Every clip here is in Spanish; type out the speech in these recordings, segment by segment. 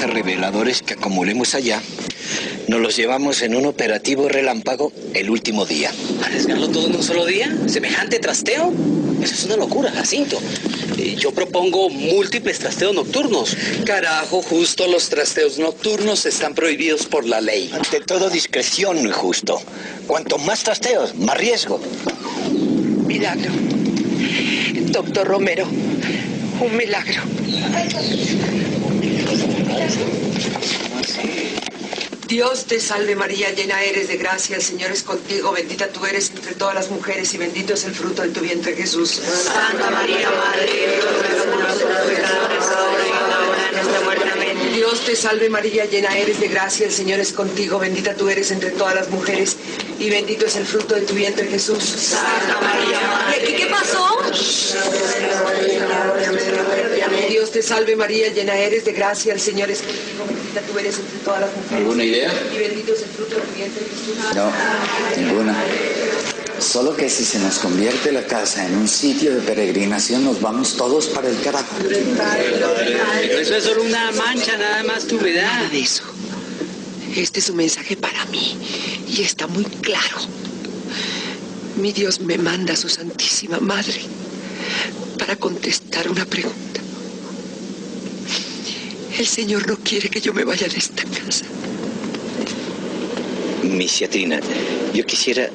Reveladores que acumulemos allá, nos los llevamos en un operativo relámpago el último día. ¿Arriesgarlo todo en un solo día? ¿Semejante trasteo? Eso es una locura, Jacinto. Yo propongo múltiples trasteos nocturnos. Carajo, justo los trasteos nocturnos están prohibidos por la ley. Ante todo, discreción, justo. Cuanto más trasteos, más riesgo. Milagro. Doctor Romero, un milagro. Dios te salve María, llena eres de gracia, el Señor es contigo, bendita tú eres entre todas las mujeres y bendito es el fruto de tu vientre Jesús. Santa María, Madre de Dios, ruega por nosotros pecadores, ahora y en la hora de nuestra muerte. Amén. Dios te salve María, llena eres de gracia, el Señor es contigo, bendita tú eres entre todas las mujeres y bendito es el fruto de tu vientre Jesús. Santa María, Madre. ¿Y qué pasó? Dios te salve María, llena eres de gracia, el Señor es contigo, bendita tú eres entre todas las mujeres. ¿Alguna idea? Y bendito es el fruto de tu vientre Jesús. No, ninguna. Solo que si se nos convierte la casa en un sitio de peregrinación, nos vamos todos para el carajo. Eso es solo una mancha, nada más tu humedad. Nada de eso. Este es un mensaje para mí y está muy claro. Mi Dios me manda a su Santísima Madre para contestar una pregunta. El Señor no quiere que yo me vaya de esta casa. Misiatrina, yo quisiera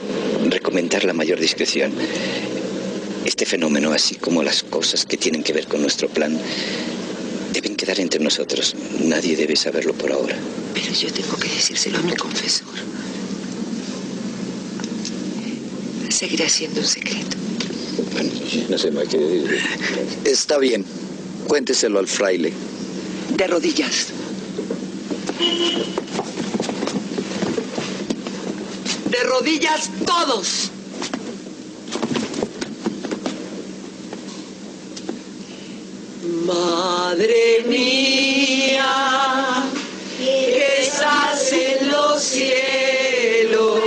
recomendar la mayor discreción. Este fenómeno, así como las cosas que tienen que ver con nuestro plan, deben quedar entre nosotros. Nadie debe saberlo por ahora. Pero yo tengo que decírselo a mi confesor. Seguirá siendo un secreto. Bueno, no sé más qué decir. Está bien. Cuénteselo al fraile. De rodillas. De rodillas todos. Madre mía, que estás en los cielos.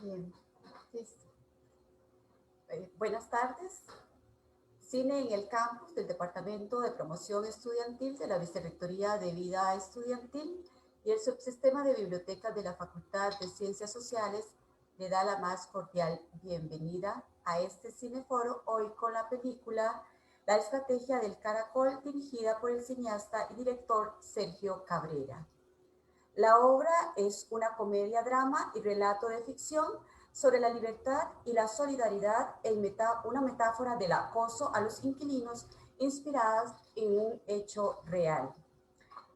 Bien. Listo. Buenas tardes. Cine en el campus del Departamento de Promoción Estudiantil de la Vicerrectoría de Vida Estudiantil y el Subsistema de Bibliotecas de la Facultad de Ciencias Sociales le da la más cordial bienvenida a este cineforo hoy con la película La Estrategia del Caracol, dirigida por el cineasta y director Sergio Cabrera. La obra es una comedia-drama y relato de ficción sobre la libertad y la solidaridad una metáfora del acoso a los inquilinos inspiradas en un hecho real.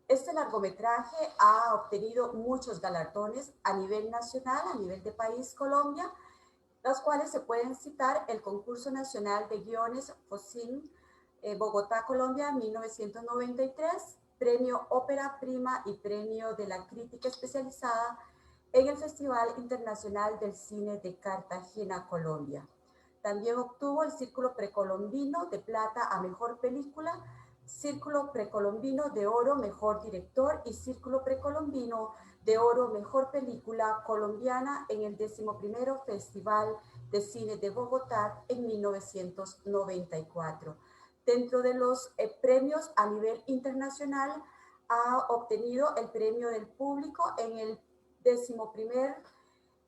Este largometraje ha obtenido muchos galardones a nivel nacional, a nivel de país Colombia, los cuales se pueden citar el Concurso Nacional de Guiones FOCIN Bogotá, Colombia, 1993, Premio Ópera Prima y Premio de la Crítica Especializada en el Festival Internacional del Cine de Cartagena, Colombia. También obtuvo el Círculo Precolombino de Plata a Mejor Película, Círculo Precolombino de Oro Mejor Director y Círculo Precolombino de Oro Mejor Película Colombiana en el 11º Festival de Cine de Bogotá en 1994. Dentro de los premios a nivel internacional ha obtenido el Premio del Público en el 11º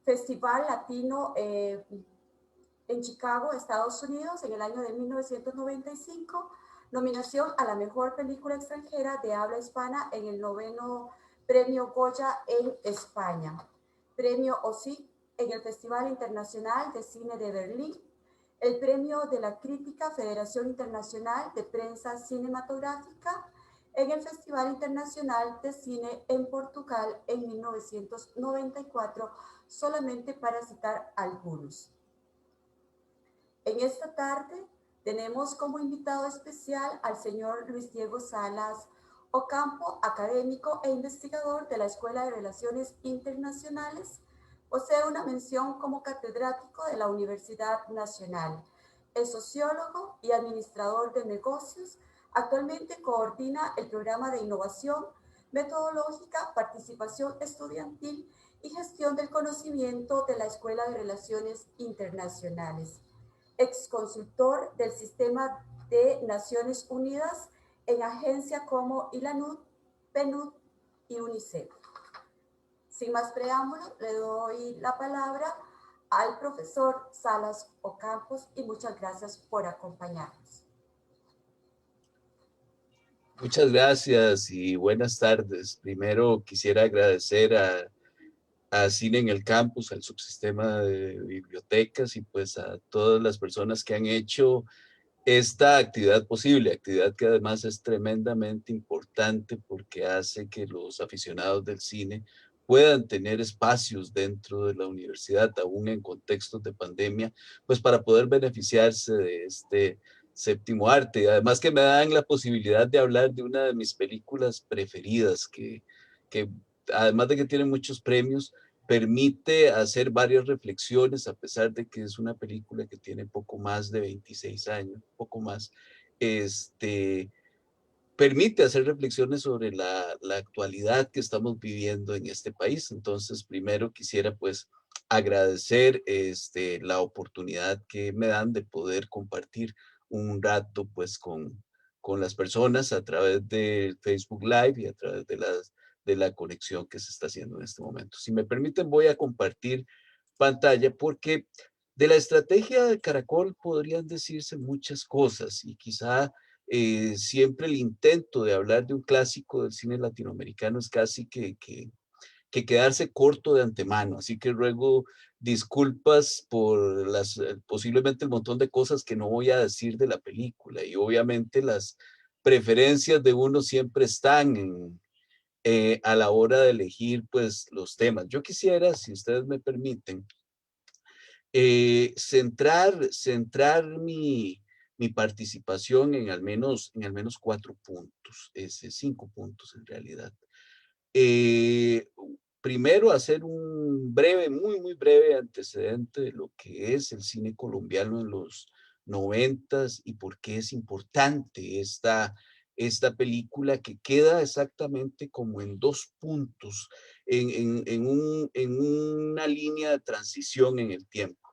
Festival Latino en Chicago, Estados Unidos, en el año de 1995, nominación a la Mejor Película Extranjera de Habla Hispana en el 9º Premio Goya en España, Premio OSIC en el Festival Internacional de Cine de Berlín, el Premio de la Crítica Federación Internacional de Prensa Cinematográfica en el Festival Internacional de Cine en Portugal en 1994, solamente para citar algunos. En esta tarde tenemos como invitado especial al señor Luis Diego Salas Ocampo, académico e investigador de la Escuela de Relaciones Internacionales. Posee una mención como catedrático de la Universidad Nacional. Es sociólogo y administrador de negocios. Actualmente coordina el programa de innovación metodológica, participación estudiantil y gestión del conocimiento de la Escuela de Relaciones Internacionales. Exconsultor del Sistema de Naciones Unidas en agencias como ILANUD, PNUD y UNICEF. Sin más preámbulo, le doy la palabra al profesor Salas Ocampos y muchas gracias por acompañarnos. Muchas gracias y buenas tardes. Primero quisiera agradecer a Cine en el Campus, al subsistema de bibliotecas y pues a todas las personas que han hecho esta actividad posible, actividad que además es tremendamente importante porque hace que los aficionados del cine puedan tener espacios dentro de la universidad, aún en contextos de pandemia, pues para poder beneficiarse de este séptimo arte. Además que me dan la posibilidad de hablar de una de mis películas preferidas, que además de que tiene muchos premios, permite hacer varias reflexiones, a pesar de que es una película que tiene poco más de 26 años, poco más, permite hacer reflexiones sobre la actualidad que estamos viviendo en este país. Entonces, primero quisiera pues agradecer la oportunidad que me dan de poder compartir un rato pues con las personas a través de Facebook Live y a través de la conexión que se está haciendo en este momento. Si me permiten, voy a compartir pantalla porque de la estrategia de Caracol podrían decirse muchas cosas y quizá siempre el intento de hablar de un clásico del cine latinoamericano es casi que quedarse corto de antemano. Así que ruego disculpas por posiblemente el montón de cosas que no voy a decir de la película. Y obviamente las preferencias de uno siempre están a la hora de elegir pues los temas. Yo quisiera, si ustedes me permiten, centrar mi participación en al menos 4 puntos, 5 puntos en realidad. Primero, hacer un breve, muy breve antecedente de lo que es el cine colombiano en los 90s y por qué es importante esta película que queda exactamente como en 2 puntos, en una línea de transición en el tiempo.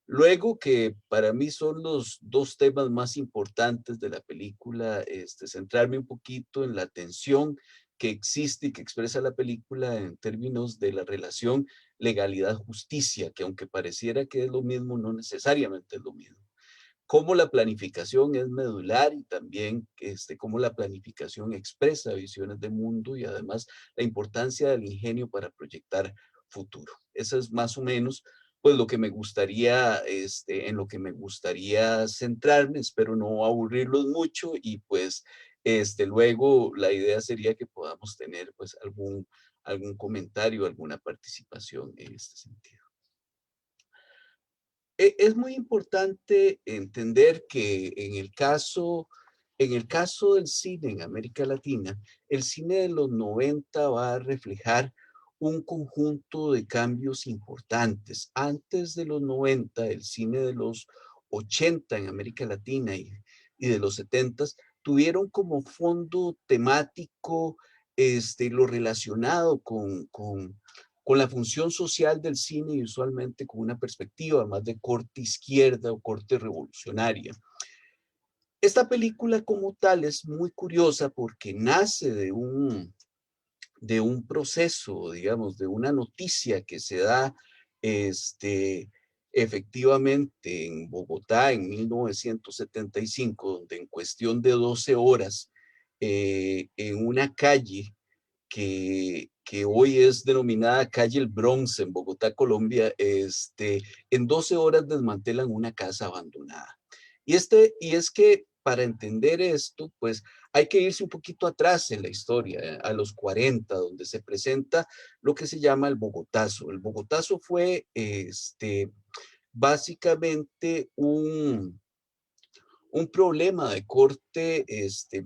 Luego, que para mí son los dos temas más importantes de la película, centrarme un poquito en la tensión que existe y que expresa la película en términos de la relación legalidad-justicia, que aunque pareciera que es lo mismo, no necesariamente es lo mismo. Cómo la planificación es medular y también cómo la planificación expresa visiones de mundo y además la importancia del ingenio para proyectar futuro. Eso es más o menos pues lo que me gustaría, en lo que me gustaría centrarme. Espero no aburrirlos mucho y pues luego la idea sería que podamos tener pues algún comentario, alguna participación en este sentido. Es muy importante entender que en el caso del cine en América Latina, el cine de los 90 va a reflejar un conjunto de cambios importantes. Antes de los 90, el cine de los 80 en América Latina y de los 70 tuvieron como fondo temático lo relacionado con la función social del cine y usualmente con una perspectiva más de corte izquierda o corte revolucionaria. Esta película como tal es muy curiosa porque nace de un proceso, digamos, de una noticia que se da efectivamente en Bogotá en 1975, donde en cuestión de 12 horas, en una calle que hoy es denominada calle El Bronx en Bogotá, Colombia, en 12 horas desmantelan una casa abandonada. Y es que para entender esto, pues hay que irse un poquito atrás en la historia, a los 40, donde se presenta lo que se llama el Bogotazo. El Bogotazo fue básicamente un problema de corte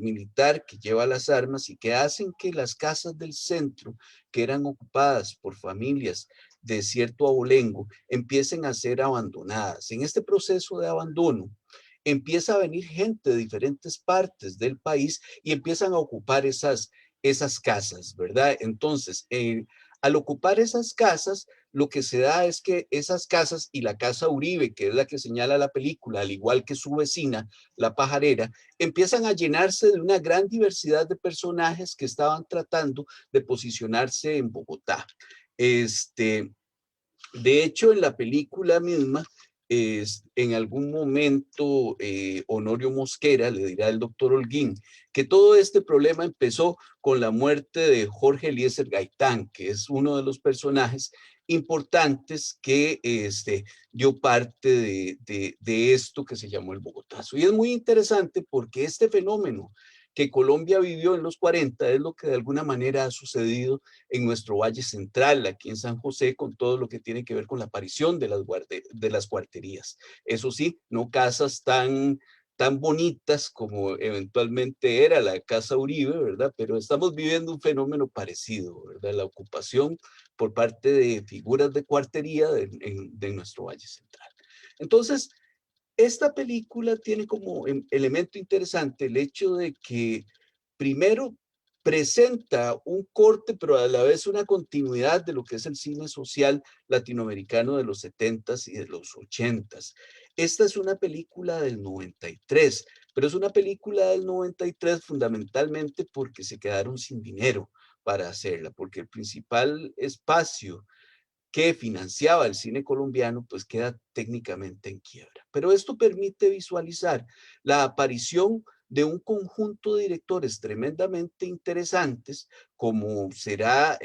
militar que lleva las armas y que hacen que las casas del centro, que eran ocupadas por familias de cierto abolengo, empiecen a ser abandonadas. En este proceso de abandono, empieza a venir gente de diferentes partes del país y empiezan a ocupar esas casas, ¿verdad? Entonces, al ocupar esas casas, lo que se da es que esas casas y la casa Uribe, que es la que señala la película, al igual que su vecina, la pajarera, empiezan a llenarse de una gran diversidad de personajes que estaban tratando de posicionarse en Bogotá. De hecho, en la película misma, en algún momento, Honorio Mosquera le dirá al doctor Holguín que todo este problema empezó con la muerte de Jorge Eliezer Gaitán, que es uno de los personajes importantes que dio parte de esto que se llamó el Bogotazo. Y es muy interesante porque este fenómeno que Colombia vivió en los 40 es lo que de alguna manera ha sucedido en nuestro Valle Central, aquí en San José, con todo lo que tiene que ver con la aparición de las cuarterías. Eso sí, no casas tan bonitas como eventualmente era la Casa Uribe, ¿verdad? Pero estamos viviendo un fenómeno parecido, ¿verdad? La ocupación por parte de figuras de cuartería de nuestro Valle Central. Entonces, esta película tiene como elemento interesante el hecho de que primero presenta un corte, pero a la vez una continuidad de lo que es el cine social latinoamericano de los 70s y de los 80s. Esta es una película del 93, pero es una película del 93 fundamentalmente porque se quedaron sin dinero para hacerla, porque el principal espacio que financiaba el cine colombiano, pues queda técnicamente en quiebra. Pero esto permite visualizar la aparición de un conjunto de directores tremendamente interesantes, como será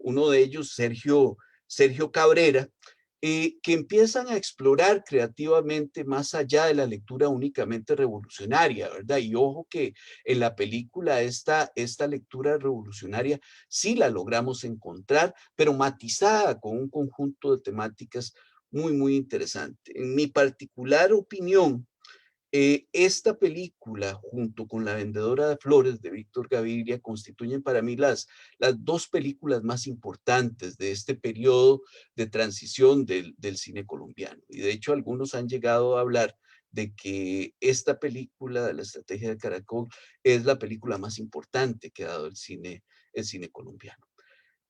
uno de ellos, Sergio Cabrera, que empiezan a explorar creativamente más allá de la lectura únicamente revolucionaria, ¿verdad? Y ojo que en la película esta lectura revolucionaria sí la logramos encontrar, pero matizada con un conjunto de temáticas muy interesante. En mi particular opinión, esta película, junto con La Vendedora de Flores de Víctor Gaviria, constituyen para mí las dos películas más importantes de este periodo de transición del cine colombiano. Y de hecho, algunos han llegado a hablar de que esta película de la estrategia de Caracol es la película más importante que ha dado el cine colombiano.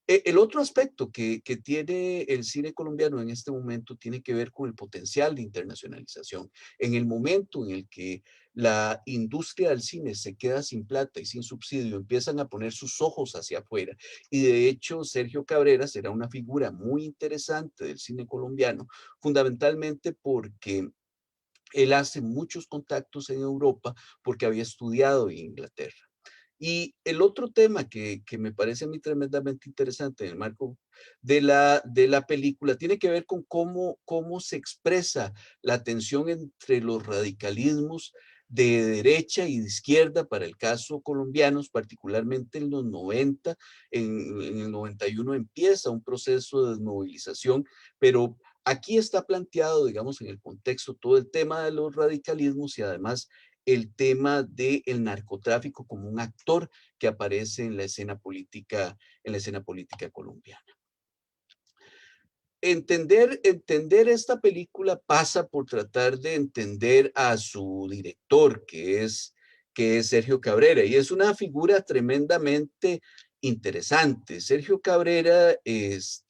El otro aspecto que tiene el cine colombiano en este momento tiene que ver con el potencial de internacionalización. En el momento en el que la industria del cine se queda sin plata y sin subsidio, empiezan a poner sus ojos hacia afuera. Y de hecho, Sergio Cabrera será una figura muy interesante del cine colombiano, fundamentalmente porque él hace muchos contactos en Europa porque había estudiado en Inglaterra. Y el otro tema que me parece a mí tremendamente interesante en el marco de la película tiene que ver con cómo se expresa la tensión entre los radicalismos de derecha y de izquierda para el caso colombianos, particularmente en los 90, en el 91 empieza un proceso de desmovilización, pero aquí está planteado, digamos, en el contexto todo el tema de los radicalismos y además el tema del narcotráfico como un actor que aparece en la escena política colombiana. Entender esta película pasa por tratar de entender a su director, que es Sergio Cabrera, y es una figura tremendamente interesante. Sergio Cabrera, es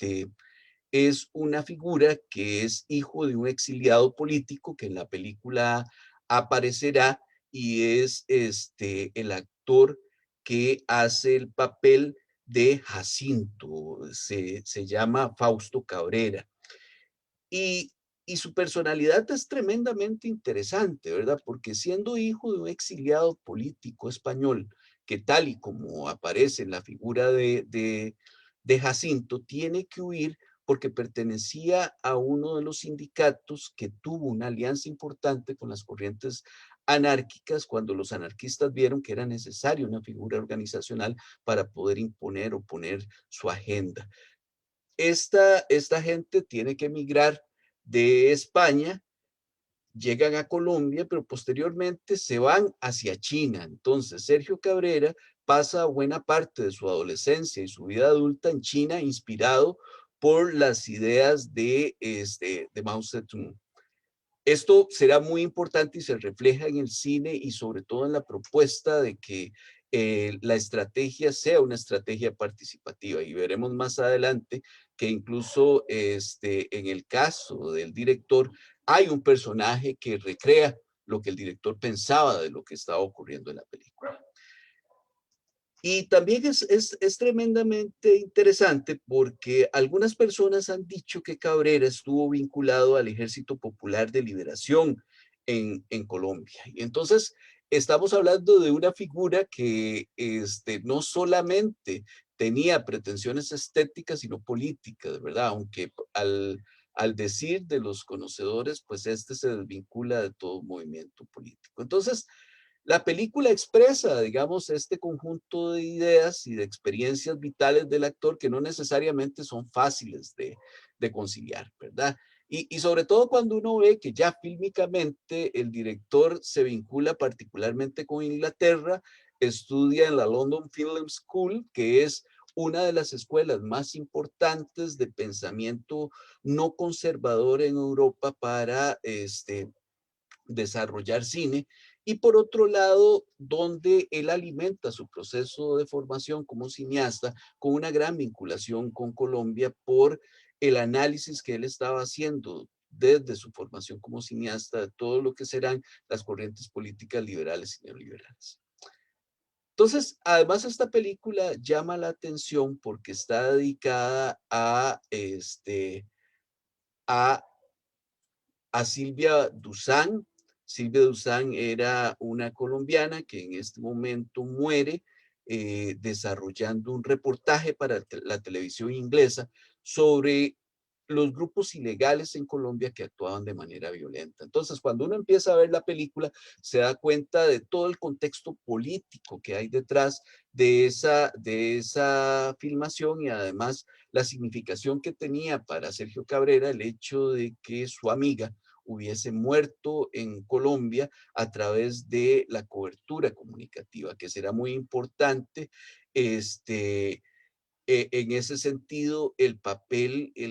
una figura que es hijo de un exiliado político que en la película aparecerá y es el actor que hace el papel de Jacinto, se llama Fausto Cabrera. Y, y su personalidad es tremendamente interesante, ¿verdad? Porque siendo hijo de un exiliado político español, que tal y como aparece en la figura de Jacinto, tiene que huir porque pertenecía a uno de los sindicatos que tuvo una alianza importante con las corrientes anárquicas cuando los anarquistas vieron que era necesaria una figura organizacional para poder imponer o poner su agenda. Esta gente tiene que emigrar de España, llegan a Colombia, pero posteriormente se van hacia China. Entonces, Sergio Cabrera pasa buena parte de su adolescencia y su vida adulta en China, inspirado por las ideas de Mao Zedong. Esto será muy importante y se refleja en el cine y sobre todo en la propuesta de que la estrategia sea una estrategia participativa. Y veremos más adelante que incluso en el caso del director hay un personaje que recrea lo que el director pensaba de lo que estaba ocurriendo en la película. Y también es tremendamente interesante porque algunas personas han dicho que Cabrera estuvo vinculado al Ejército Popular de Liberación en Colombia. Y entonces estamos hablando de una figura que no solamente tenía pretensiones estéticas, sino políticas, ¿verdad? Aunque al decir de los conocedores, pues se desvincula de todo movimiento político. Entonces, la película expresa, digamos, este conjunto de ideas y de experiencias vitales del actor que no necesariamente son fáciles de conciliar, ¿verdad? Y sobre todo cuando uno ve que ya fílmicamente el director se vincula particularmente con Inglaterra, estudia en la London Film School, que es una de las escuelas más importantes de pensamiento no conservador en Europa para desarrollar cine, y por otro lado, donde él alimenta su proceso de formación como cineasta con una gran vinculación con Colombia por el análisis que él estaba haciendo desde su formación como cineasta de todo lo que serán las corrientes políticas liberales y neoliberales. Entonces, además esta película llama la atención porque está dedicada a, a Silvia Duzán. Silvia Duzán era una colombiana que en este momento muere desarrollando un reportaje para la televisión inglesa sobre los grupos ilegales en Colombia que actuaban de manera violenta. Entonces, cuando uno empieza a ver la película, se da cuenta de todo el contexto político que hay detrás de esa filmación y además la significación que tenía para Sergio Cabrera el hecho de que su amiga hubiese muerto en Colombia a través de la cobertura comunicativa, que será muy importante. En ese sentido, el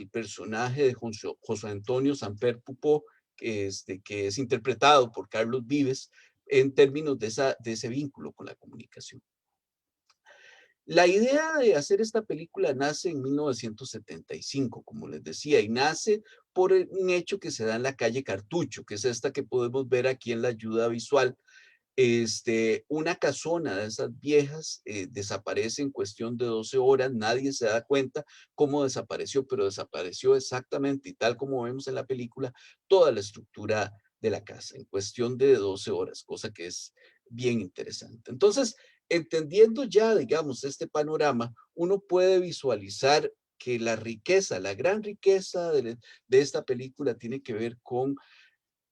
personaje de José Antonio Samper Pupó, que es interpretado por Carlos Vives, en términos de ese vínculo con la comunicación. La idea de hacer esta película nace en 1975, como les decía, y nace por un hecho que se da en la calle Cartucho, que es esta que podemos ver aquí en la ayuda visual. Una casona de esas viejas desaparece en cuestión de 12 horas, nadie se da cuenta cómo desapareció, pero desapareció exactamente y tal como vemos en la película, toda la estructura de la casa en cuestión de 12 horas, cosa que es bien interesante. Entonces, entendiendo ya, digamos, este panorama, uno puede visualizar que la riqueza, la gran riqueza de esta película tiene que ver con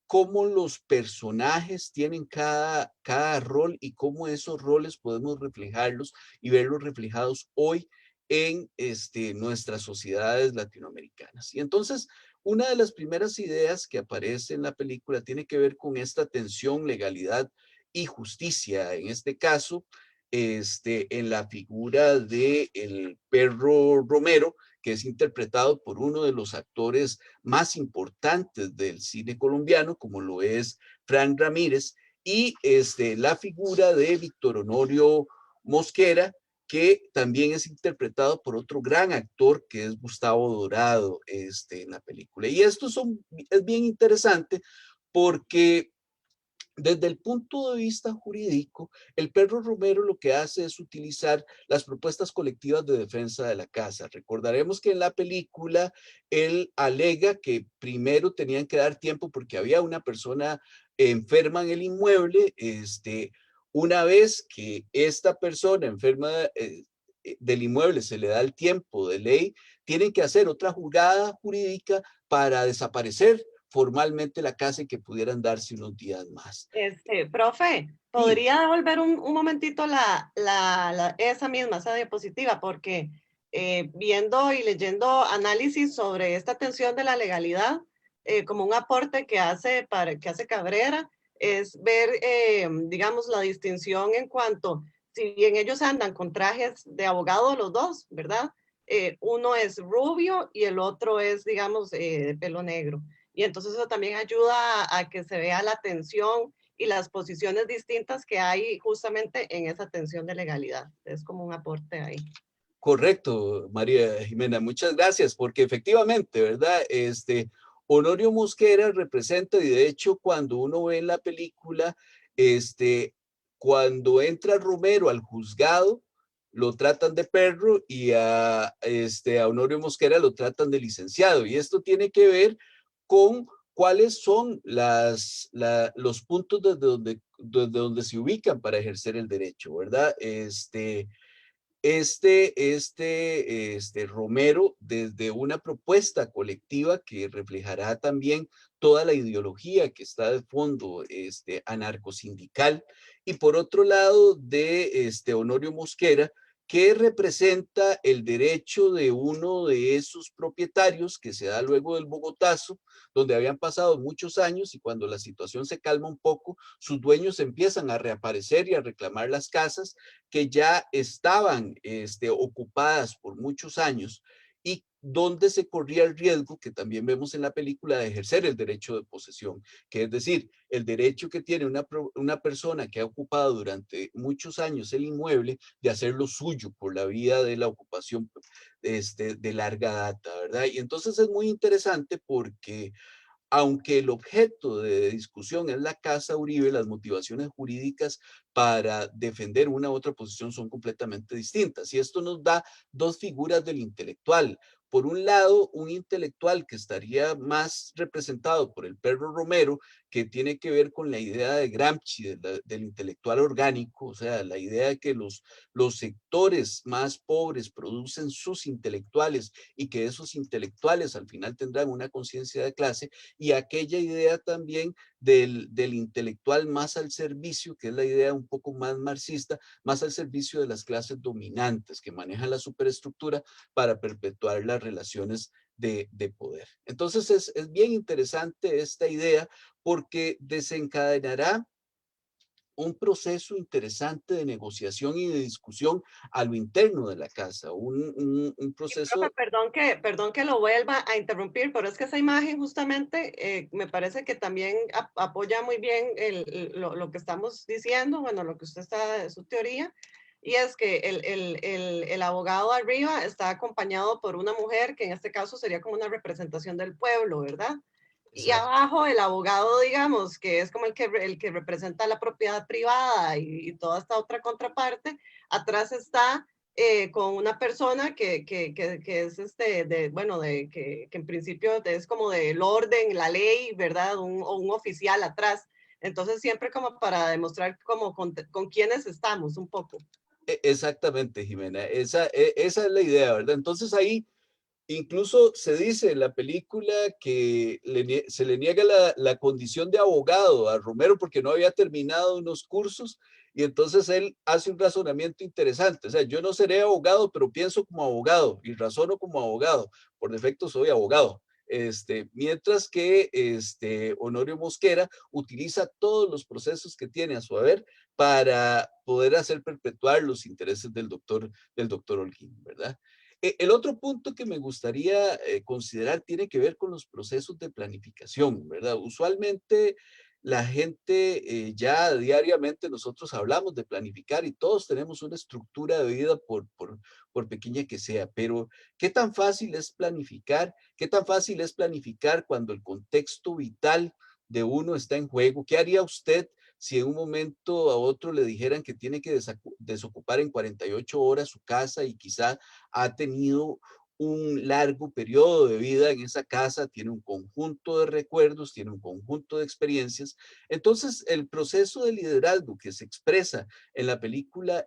cómo los personajes tienen cada rol y cómo esos roles podemos reflejarlos y verlos reflejados hoy en nuestras sociedades latinoamericanas. Y entonces, una de las primeras ideas que aparece en la película tiene que ver con esta tensión, legalidad y justicia. En este caso, en la figura de el perro Romero, que es interpretado por uno de los actores más importantes del cine colombiano, como lo es Frank Ramírez, y la figura de Víctor Honorio Mosquera, que también es interpretado por otro gran actor que es Gustavo Dorado en la película. Y esto es bien interesante porque desde el punto de vista jurídico, el perro Romero lo que hace es utilizar las propuestas colectivas de defensa de la casa. Recordaremos que en la película él alega que primero tenían que dar tiempo porque había una persona enferma en el inmueble. Una vez que esta persona enferma del inmueble se le da el tiempo de ley, tienen que hacer otra jugada jurídica para desaparecer formalmente la casa y que pudieran darse unos días más. Profe, Sí, ¿podría devolver un momentito esa misma, esa diapositiva? Porque viendo y leyendo análisis sobre esta tensión de la legalidad, como un aporte que hace Cabrera, es ver, digamos, la distinción en cuanto, si bien ellos andan con trajes de abogado los dos, ¿verdad? Uno es rubio y el otro es, digamos, de pelo negro. Y entonces eso también ayuda a que se vea la tensión y las posiciones distintas que hay justamente en esa tensión de legalidad. Es como un aporte ahí. correcto, María Jimena, muchas gracias, porque efectivamente, ¿verdad? Honorio Mosquera representa, y de hecho, cuando uno ve en la película, cuando entra Romero al juzgado, lo tratan de perro y a Honorio Mosquera lo tratan de licenciado. Y esto tiene que ver con cuáles son los puntos desde donde se ubican para ejercer el derecho, ¿verdad? Romero, desde una propuesta colectiva que reflejará también toda la ideología que está de fondo, anarcosindical, y por otro lado de Honorio Mosquera, que representa el derecho de uno de esos propietarios que se da luego del Bogotazo, donde habían pasado muchos años y cuando la situación se calma un poco, sus dueños empiezan a reaparecer y a reclamar las casas que ya estaban ocupadas por muchos años y donde se corría el riesgo, que también vemos en la película, de ejercer el derecho de posesión, que es decir, el derecho que tiene una persona que ha ocupado durante muchos años el inmueble de hacerlo suyo por la vía de la ocupación de larga data, ¿verdad? Y entonces es muy interesante porque aunque el objeto de discusión es la Casa Uribe, las motivaciones jurídicas para defender una u otra posición son completamente distintas. Y esto nos da dos figuras del intelectual. Por un lado, un intelectual que estaría más representado por el perro Romero, que tiene que ver con la idea de Gramsci, del intelectual orgánico, o sea, la idea de que los sectores más pobres producen sus intelectuales y que esos intelectuales al final tendrán una conciencia de clase, y aquella idea también del intelectual más al servicio, que es la idea un poco más marxista, más al servicio de las clases dominantes que manejan la superestructura para perpetuar las relaciones de poder. Entonces es bien interesante esta idea porque desencadenará un proceso interesante de negociación y de discusión a lo interno de la casa, un Profe, proceso. perdón que lo vuelva a interrumpir, pero es que esa imagen justamente me parece que también apoya muy bien lo que estamos diciendo, bueno, lo que usted está, su teoría, y es que el abogado arriba está acompañado por una mujer que en este caso sería como una representación del pueblo, ¿verdad? Y Exacto. abajo el abogado, digamos, que es como el que representa la propiedad privada y toda esta otra contraparte, atrás está con una persona que es bueno, que en principio es como del orden, la ley, ¿verdad? O un oficial atrás. Entonces siempre como para demostrar como con quiénes estamos un poco. Exactamente, Jimena. Esa es la idea, ¿verdad? Entonces ahí incluso se dice en la película que se le niega la condición de abogado a Romero porque no había terminado unos cursos y entonces él hace un razonamiento interesante. O sea, yo no seré abogado, pero pienso como abogado y razono como abogado. Por defecto soy abogado. Mientras que Honorio Mosquera utiliza todos los procesos que tiene a su haber para poder hacer perpetuar los intereses del doctor Holguín, ¿verdad? El otro punto que me gustaría considerar tiene que ver con los procesos de planificación, ¿verdad? Usualmente la gente ya diariamente nosotros hablamos de planificar y todos tenemos una estructura de vida por pequeña que sea, pero ¿qué tan fácil es planificar? ¿Qué tan fácil es planificar cuando el contexto vital de uno está en juego? ¿Qué haría usted si en un momento a otro le dijeran que tiene que desocupar en 48 horas su casa y quizá ha tenido un largo periodo de vida en esa casa, tiene un conjunto de recuerdos, tiene un conjunto de experiencias? Entonces, el proceso de liderazgo que se expresa en la película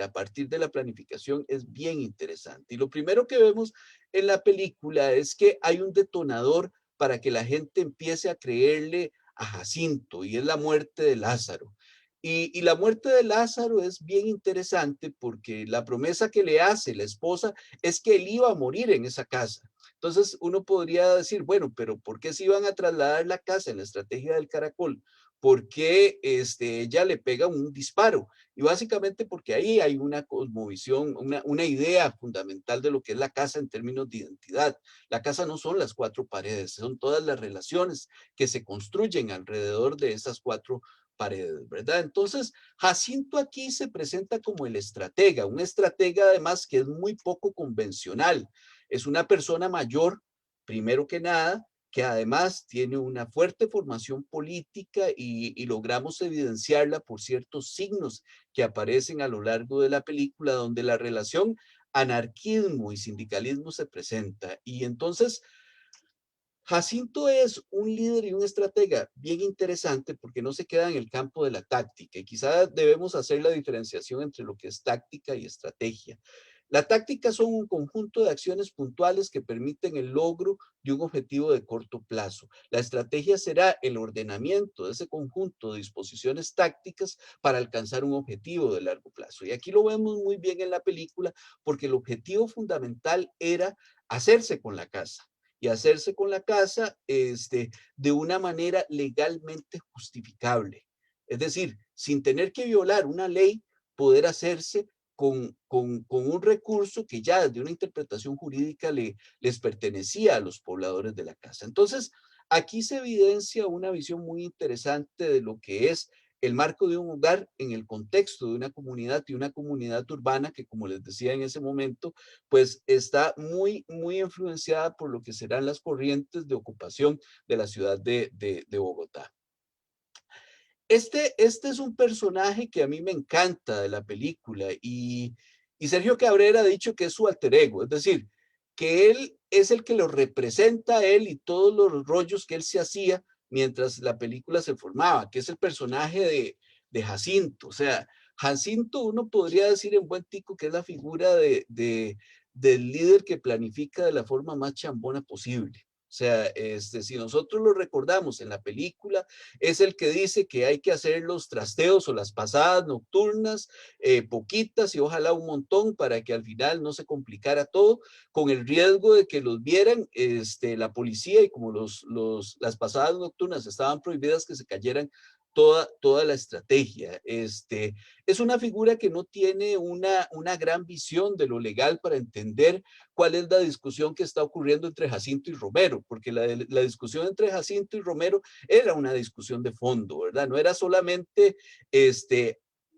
a partir de la planificación es bien interesante. Y lo primero que vemos en la película es que hay un detonador para que la gente empiece a creerle a Jacinto, y es la muerte de Lázaro. Y la muerte de Lázaro es bien interesante porque la promesa que le hace la esposa es que él iba a morir en esa casa. Entonces uno podría decir, bueno, pero ¿por qué se iban a trasladar la casa en la estrategia del caracol? ¿Por qué ella le pega un disparo? Y básicamente porque ahí hay una cosmovisión, una idea fundamental de lo que es la casa en términos de identidad. La casa no son las cuatro paredes, son todas las relaciones que se construyen alrededor de esas cuatro paredes, ¿verdad? Entonces, Jacinto aquí se presenta como el estratega, un estratega además que es muy poco convencional. Es una persona mayor, primero que nada, que además tiene una fuerte formación política y logramos evidenciarla por ciertos signos que aparecen a lo largo de la película, donde la relación anarquismo y sindicalismo se presenta. Y entonces, Jacinto es un líder y un estratega bien interesante porque no se queda en el campo de la táctica y quizás debemos hacer la diferenciación entre lo que es táctica y estrategia. La táctica son un conjunto de acciones puntuales que permiten el logro de un objetivo de corto plazo. La estrategia será el ordenamiento de ese conjunto de disposiciones tácticas para alcanzar un objetivo de largo plazo. Y aquí lo vemos muy bien en la película porque el objetivo fundamental era hacerse con la casa y hacerse con la casa de una manera legalmente justificable. Es decir, sin tener que violar una ley, poder hacerse con un recurso que ya desde una interpretación jurídica les pertenecía a los pobladores de la casa. Entonces, aquí se evidencia una visión muy interesante de lo que es el marco de un hogar en el contexto de una comunidad y una comunidad urbana que, como les decía en ese momento, pues está muy, muy influenciada por lo que serán las corrientes de ocupación de la ciudad de Bogotá. Este es un personaje que a mí me encanta de la película y Sergio Cabrera ha dicho que es su alter ego, es decir, que él es el que lo representa a él y todos los rollos que él se hacía mientras la película se formaba, que es el personaje de Jacinto. O sea, Jacinto uno podría decir en buen tico que es la figura del líder que planifica de la forma más chambona posible. O sea, si nosotros lo recordamos en la película, es el que dice que hay que hacer los trasteos o las pasadas nocturnas, poquitas y ojalá un montón para que al final no se complicara todo, con el riesgo de que los vieran la policía y como las pasadas nocturnas estaban prohibidas, que se cayeran toda la estrategia. Es una figura que no tiene una gran visión de lo legal para entender cuál es la discusión que está ocurriendo entre Jacinto y Romero, porque la discusión entre Jacinto y Romero era una discusión de fondo, ¿verdad? No era solamente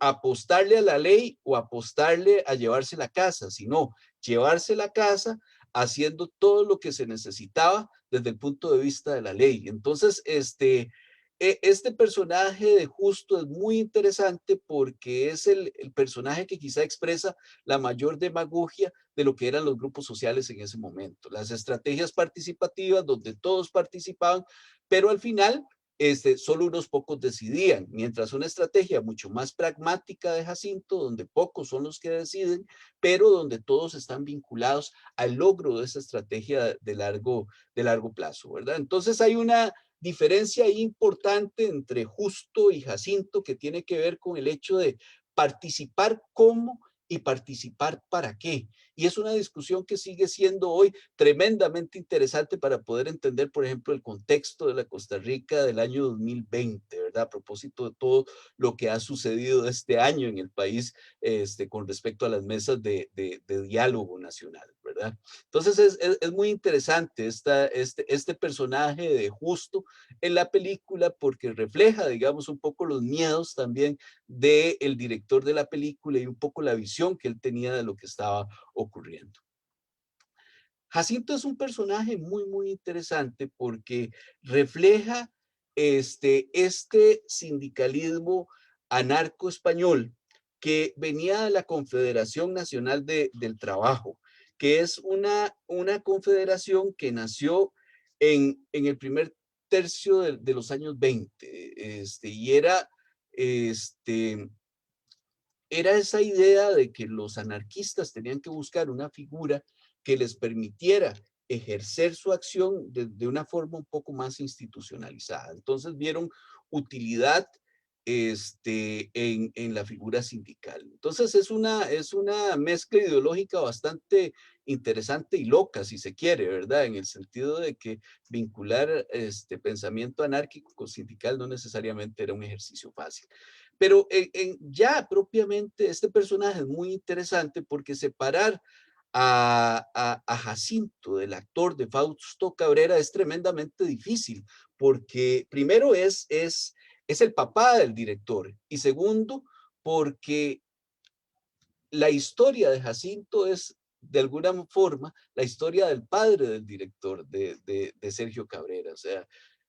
apostarle a la ley o apostarle a llevarse la casa, sino llevarse la casa haciendo todo lo que se necesitaba desde el punto de vista de la ley. Entonces, este personaje de Justo es muy interesante porque es el personaje que quizá expresa la mayor demagogia de lo que eran los grupos sociales en ese momento. Las estrategias participativas donde todos participaban, pero al final solo unos pocos decidían, mientras una estrategia mucho más pragmática de Jacinto, donde pocos son los que deciden, pero donde todos están vinculados al logro de esa estrategia de largo plazo, ¿verdad? Entonces hay una diferencia ahí importante entre Justo y Jacinto que tiene que ver con el hecho de participar cómo y participar para qué. Y es una discusión que sigue siendo hoy tremendamente interesante para poder entender, por ejemplo, el contexto de la Costa Rica del año 2020, ¿verdad? A propósito de todo lo que ha sucedido este año en el país con respecto a las mesas de diálogo nacional, ¿verdad? Entonces es muy interesante este personaje de Justo en la película porque refleja, digamos, un poco los miedos también del director de la película y un poco la visión que él tenía de lo que estaba ocurriendo. Jacinto es un personaje muy, muy interesante porque refleja este sindicalismo anarco español que venía de la Confederación Nacional del Trabajo, que es una confederación que nació en el primer tercio de los años 20, y era esa idea de que los anarquistas tenían que buscar una figura que les permitiera ejercer su acción de una forma un poco más institucionalizada. Entonces vieron utilidad en la figura sindical. Entonces es una mezcla ideológica bastante interesante y loca, si se quiere, ¿verdad? En el sentido de que vincular pensamiento anárquico con sindical no necesariamente era un ejercicio fácil. Pero ya propiamente este personaje es muy interesante porque separar a Jacinto del actor de Fausto Cabrera es tremendamente difícil, porque primero es el papá del director y segundo, porque la historia de Jacinto es de alguna forma la historia del padre del director, de Sergio Cabrera. O sea,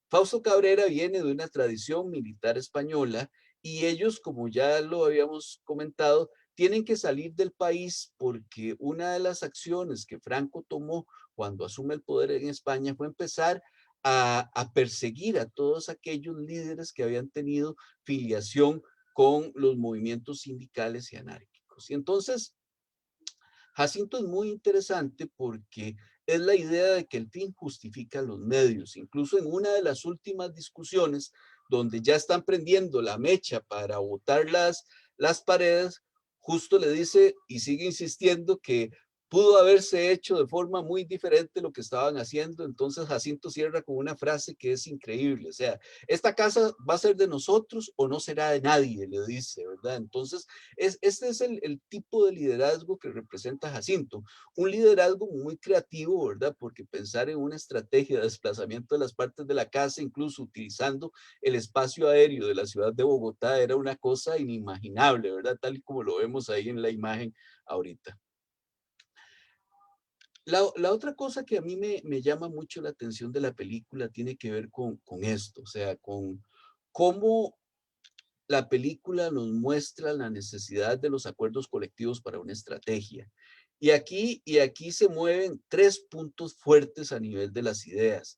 Fausto Cabrera viene de una tradición militar española y ellos, como ya lo habíamos comentado, tienen que salir del país porque una de las acciones que Franco tomó cuando asume el poder en España fue empezar a perseguir a todos aquellos líderes que habían tenido filiación con los movimientos sindicales y anárquicos. Y entonces, Jacinto es muy interesante porque es la idea de que el fin justifica los medios. Incluso en una de las últimas discusiones, donde ya están prendiendo la mecha para botar las paredes, justo le dice y sigue insistiendo que pudo haberse hecho de forma muy diferente lo que estaban haciendo. Entonces Jacinto cierra con una frase que es increíble. O sea, esta casa va a ser de nosotros o no será de nadie, le dice, ¿verdad? Entonces, este es el tipo de liderazgo que representa Jacinto. Un liderazgo muy creativo, ¿verdad? Porque pensar en una estrategia de desplazamiento de las partes de la casa, incluso utilizando el espacio aéreo de la ciudad de Bogotá, era una cosa inimaginable, ¿verdad? Tal y como lo vemos ahí en la imagen ahorita. La otra cosa que a mí me llama mucho la atención de la película tiene que ver con esto, o sea, con cómo la película nos muestra la necesidad de los acuerdos colectivos para una estrategia. Y aquí se mueven tres puntos fuertes a nivel de las ideas.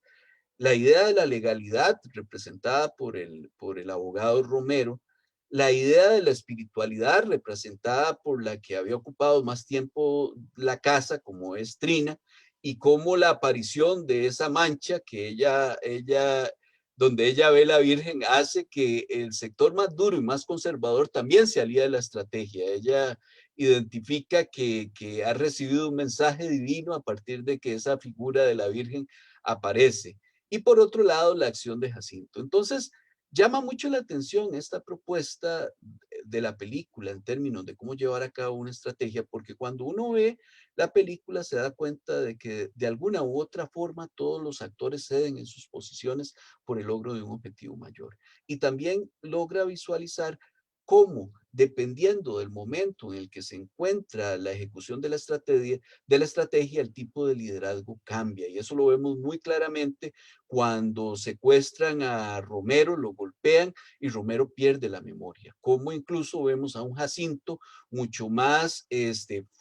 La idea de la legalidad, representada por el abogado Romero, la idea de la espiritualidad, representada por la que había ocupado más tiempo la casa, como es Trina, y cómo la aparición de esa mancha que donde ella ve la Virgen, hace que el sector más duro y más conservador también se alía de la estrategia. Ella identifica que ha recibido un mensaje divino a partir de que esa figura de la Virgen aparece. Y por otro lado, la acción de Jacinto. Entonces, llama mucho la atención esta propuesta de la película en términos de cómo llevar a cabo una estrategia, porque cuando uno ve la película se da cuenta de que de alguna u otra forma todos los actores ceden en sus posiciones por el logro de un objetivo mayor. Y también logra visualizar cómo, dependiendo del momento en el que se encuentra la ejecución de la estrategia, el tipo de liderazgo cambia. Y eso lo vemos muy claramente cuando secuestran a Romero, lo golpean y Romero pierde la memoria. Como incluso vemos a un Jacinto mucho más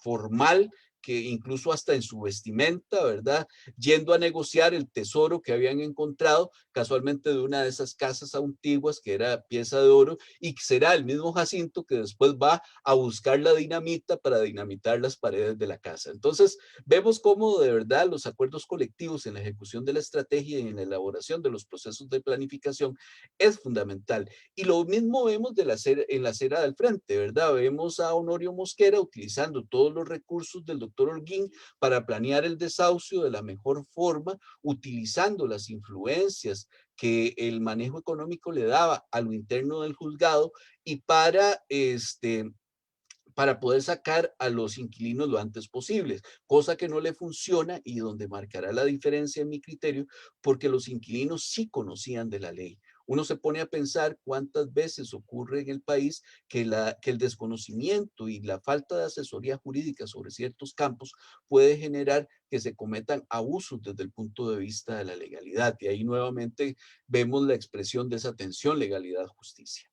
formal, que incluso hasta en su vestimenta, ¿verdad? Yendo a negociar el tesoro que habían encontrado casualmente de una de esas casas antiguas que era pieza de oro, y será el mismo Jacinto que después va a buscar la dinamita para dinamitar las paredes de la casa. Entonces, vemos cómo de verdad los acuerdos colectivos en la ejecución de la estrategia y en la elaboración de los procesos de planificación es fundamental. Y lo mismo vemos en la acera del frente, ¿verdad? Vemos a Honorio Mosquera utilizando todos los recursos del doctor Holguín para planear el desahucio de la mejor forma, utilizando las influencias que el manejo económico le daba a lo interno del juzgado y para poder sacar a los inquilinos lo antes posible, cosa que no le funciona y donde marcará la diferencia en mi criterio, porque los inquilinos sí conocían de la ley. Uno se pone a pensar cuántas veces ocurre en el país que el desconocimiento y la falta de asesoría jurídica sobre ciertos campos puede generar que se cometan abusos desde el punto de vista de la legalidad. Y ahí nuevamente vemos la expresión de esa tensión legalidad-justicia.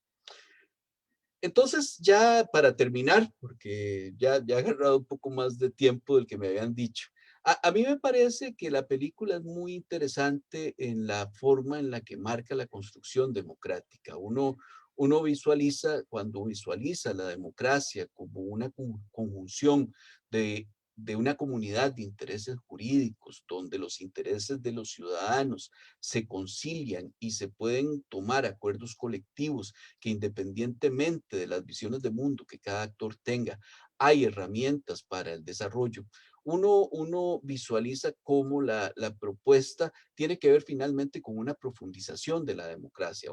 Entonces, ya para terminar, porque ya he agarrado un poco más de tiempo del que me habían dicho, a mí me parece que la película es muy interesante en la forma en la que marca la construcción democrática. Uno visualiza, cuando visualiza la democracia como una conjunción de una comunidad de intereses jurídicos, donde los intereses de los ciudadanos se concilian y se pueden tomar acuerdos colectivos que independientemente de las visiones de mundo que cada actor tenga, hay herramientas para el desarrollo. Uno visualiza cómo la propuesta tiene que ver finalmente con una profundización de la democracia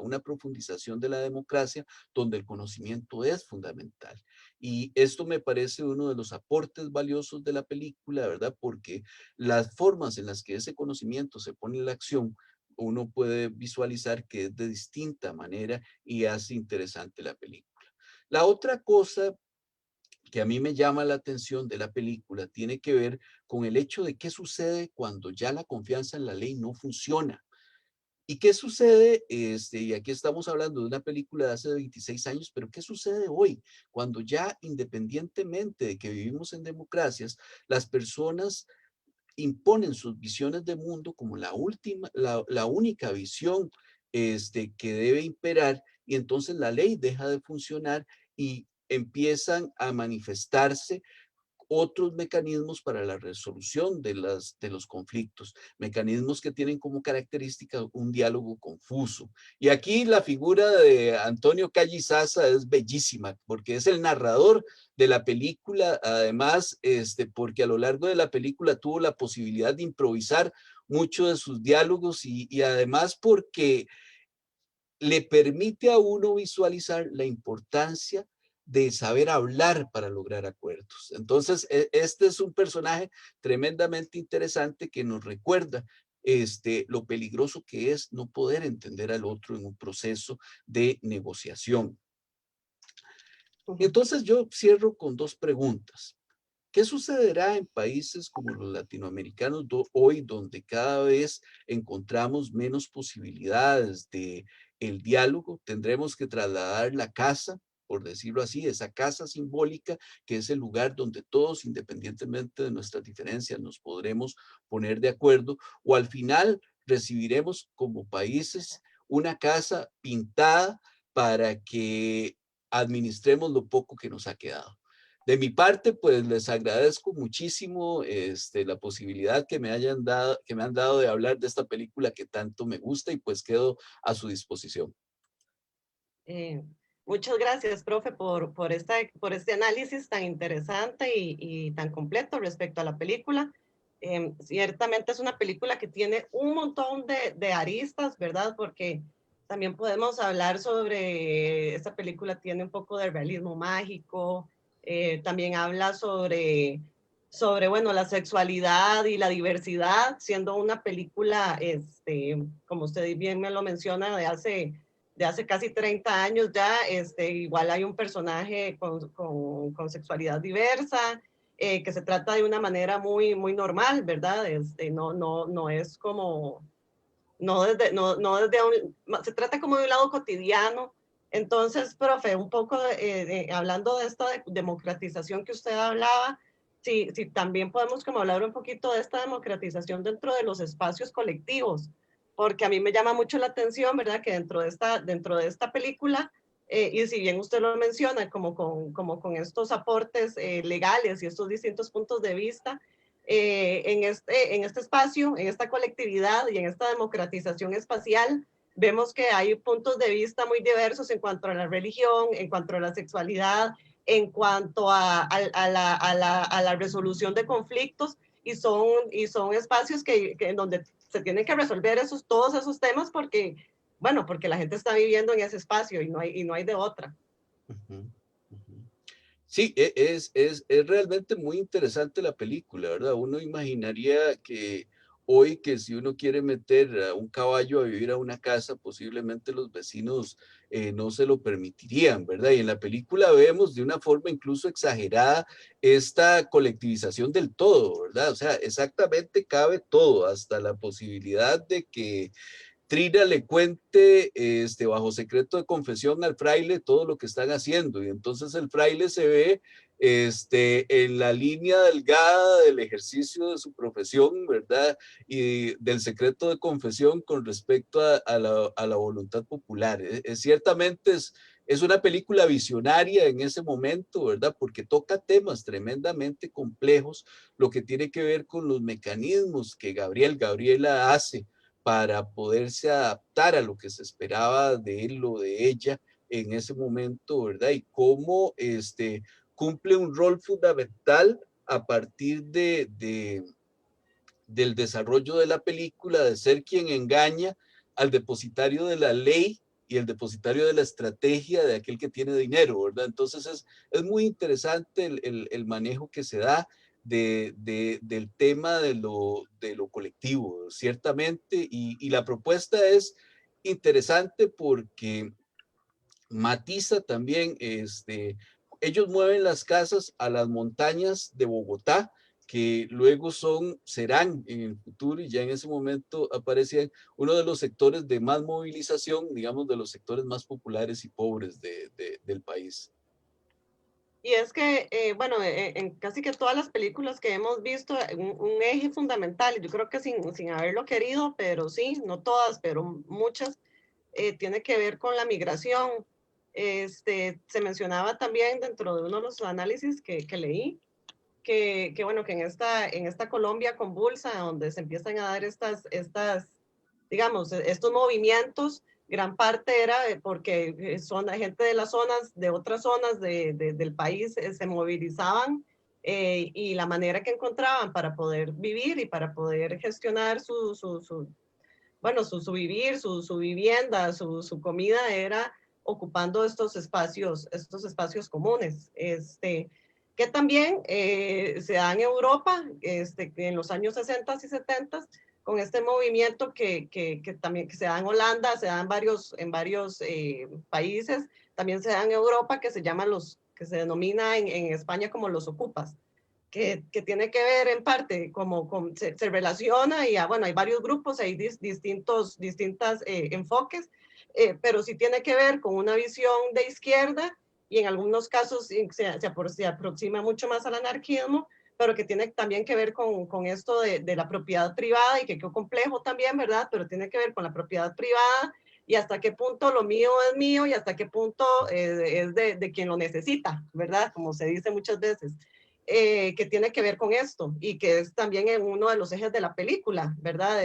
donde el conocimiento es fundamental. Y esto me parece uno de los aportes valiosos de la película, ¿verdad? Porque las formas en las que ese conocimiento se pone en la acción, uno puede visualizar que es de distinta manera y hace interesante la película. La otra cosa que a mí me llama la atención de la película tiene que ver con el hecho de qué sucede cuando ya la confianza en la ley no funciona. ¿Y qué sucede? Y aquí estamos hablando de una película de hace 26 años, pero ¿qué sucede hoy? Cuando ya independientemente de que vivimos en democracias, las personas imponen sus visiones de mundo como la única visión que debe imperar, y entonces la ley deja de funcionar y empiezan a manifestarse otros mecanismos para la resolución de los conflictos, mecanismos que tienen como característica un diálogo confuso. Y aquí la figura de Antonio Calle Sasa es bellísima, porque es el narrador de la película, además, porque a lo largo de la película tuvo la posibilidad de improvisar muchos de sus diálogos y además porque le permite a uno visualizar la importancia de saber hablar para lograr acuerdos. Entonces, este es un personaje tremendamente interesante que nos recuerda lo peligroso que es no poder entender al otro en un proceso de negociación. Entonces, yo cierro con dos preguntas. ¿Qué sucederá en países como los latinoamericanos hoy, donde cada vez encontramos menos posibilidades de el diálogo? Tendremos que trasladar la casa, por decirlo así, esa casa simbólica, que es el lugar donde todos, independientemente de nuestras diferencias, nos podremos poner de acuerdo, o al final recibiremos como países una casa pintada para que administremos lo poco que nos ha quedado. De mi parte, pues les agradezco muchísimo la posibilidad que me han dado de hablar de esta película que tanto me gusta, y pues quedo a su disposición. Muchas gracias, profe, por este análisis tan interesante y tan completo respecto a la película. Ciertamente es una película que tiene un montón de aristas, ¿verdad? Porque también podemos hablar sobre, esta película tiene un poco de realismo mágico, también habla sobre, bueno, la sexualidad y la diversidad, siendo una película, como usted bien me lo menciona, de hace casi 30 años ya. Igual hay un personaje con sexualidad diversa, que se trata de una manera muy, muy normal, ¿verdad? No es como, no desde se trata como de un lado cotidiano. Entonces, profe, un poco hablando de esta democratización que usted hablaba, sí, también podemos como hablar un poquito de esta democratización dentro de los espacios colectivos, porque a mí me llama mucho la atención, ¿verdad? Que dentro de esta película, y si bien usted lo menciona, como con estos aportes legales y estos distintos puntos de vista, en este espacio, en esta colectividad y en esta democratización espacial, vemos que hay puntos de vista muy diversos en cuanto a la religión, en cuanto a la sexualidad, en cuanto a la resolución de conflictos, y son espacios en donde se tienen que resolver todos esos temas porque, bueno, porque la gente está viviendo en ese espacio y no hay de otra. Ujú, ujú. Sí, es realmente muy interesante la película, ¿verdad? Uno imaginaría que hoy que si uno quiere meter a un caballo a vivir a una casa, posiblemente los vecinos no se lo permitirían, ¿verdad? Y en la película vemos de una forma incluso exagerada esta colectivización del todo, ¿verdad? O sea, exactamente cabe todo, hasta la posibilidad de que Trina le cuente bajo secreto de confesión al fraile todo lo que están haciendo, y entonces el fraile se ve en la línea delgada del ejercicio de su profesión, ¿verdad? Y del secreto de confesión con respecto a la voluntad popular. Ciertamente es una película visionaria en ese momento, ¿verdad? Porque toca temas tremendamente complejos, lo que tiene que ver con los mecanismos que Gabriela hace para poderse adaptar a lo que se esperaba de él o de ella en ese momento, ¿verdad? Y cómo cumple un rol fundamental a partir del desarrollo de la película, de ser quien engaña al depositario de la ley y el depositario de la estrategia de aquel que tiene dinero, ¿verdad? Entonces es muy interesante el manejo que se da del tema de lo colectivo, ciertamente, y la propuesta es interesante porque matiza también, ellos mueven las casas a las montañas de Bogotá, que luego serán en el futuro, y ya en ese momento aparecían uno de los sectores de más movilización, digamos, de los sectores más populares y pobres del país. Y es que, bueno, en casi que todas las películas que hemos visto, un eje fundamental, y yo creo que sin haberlo querido, pero sí, no todas, pero muchas, tiene que ver con la migración. Se mencionaba también dentro de uno de los análisis que leí, bueno, que en esta Colombia convulsa, donde se empiezan a dar digamos, estos movimientos, gran parte era porque son la gente de las zonas, de otras zonas del país, se movilizaban, y la manera que encontraban para poder vivir y para poder gestionar bueno, su vivir, su vivienda, su comida, era ocupando estos espacios comunes. Que también se da en Europa, en los años 60 y 70, con este movimiento que también que se da en Holanda, se da en varios países, también se da en Europa, que se denomina en España como los ocupas, que tiene que ver en parte se relaciona, y bueno, hay varios grupos, hay distintos enfoques, pero sí tiene que ver con una visión de izquierda, y en algunos casos se aproxima mucho más al anarquismo, pero que tiene también que ver con esto de la propiedad privada, y que qué complejo también, ¿verdad? Pero tiene que ver con la propiedad privada, y hasta qué punto lo mío es mío, y hasta qué punto es de quien lo necesita, ¿verdad? Como se dice muchas veces. Que tiene que ver con esto, y que es también en uno de los ejes de la película, ¿verdad?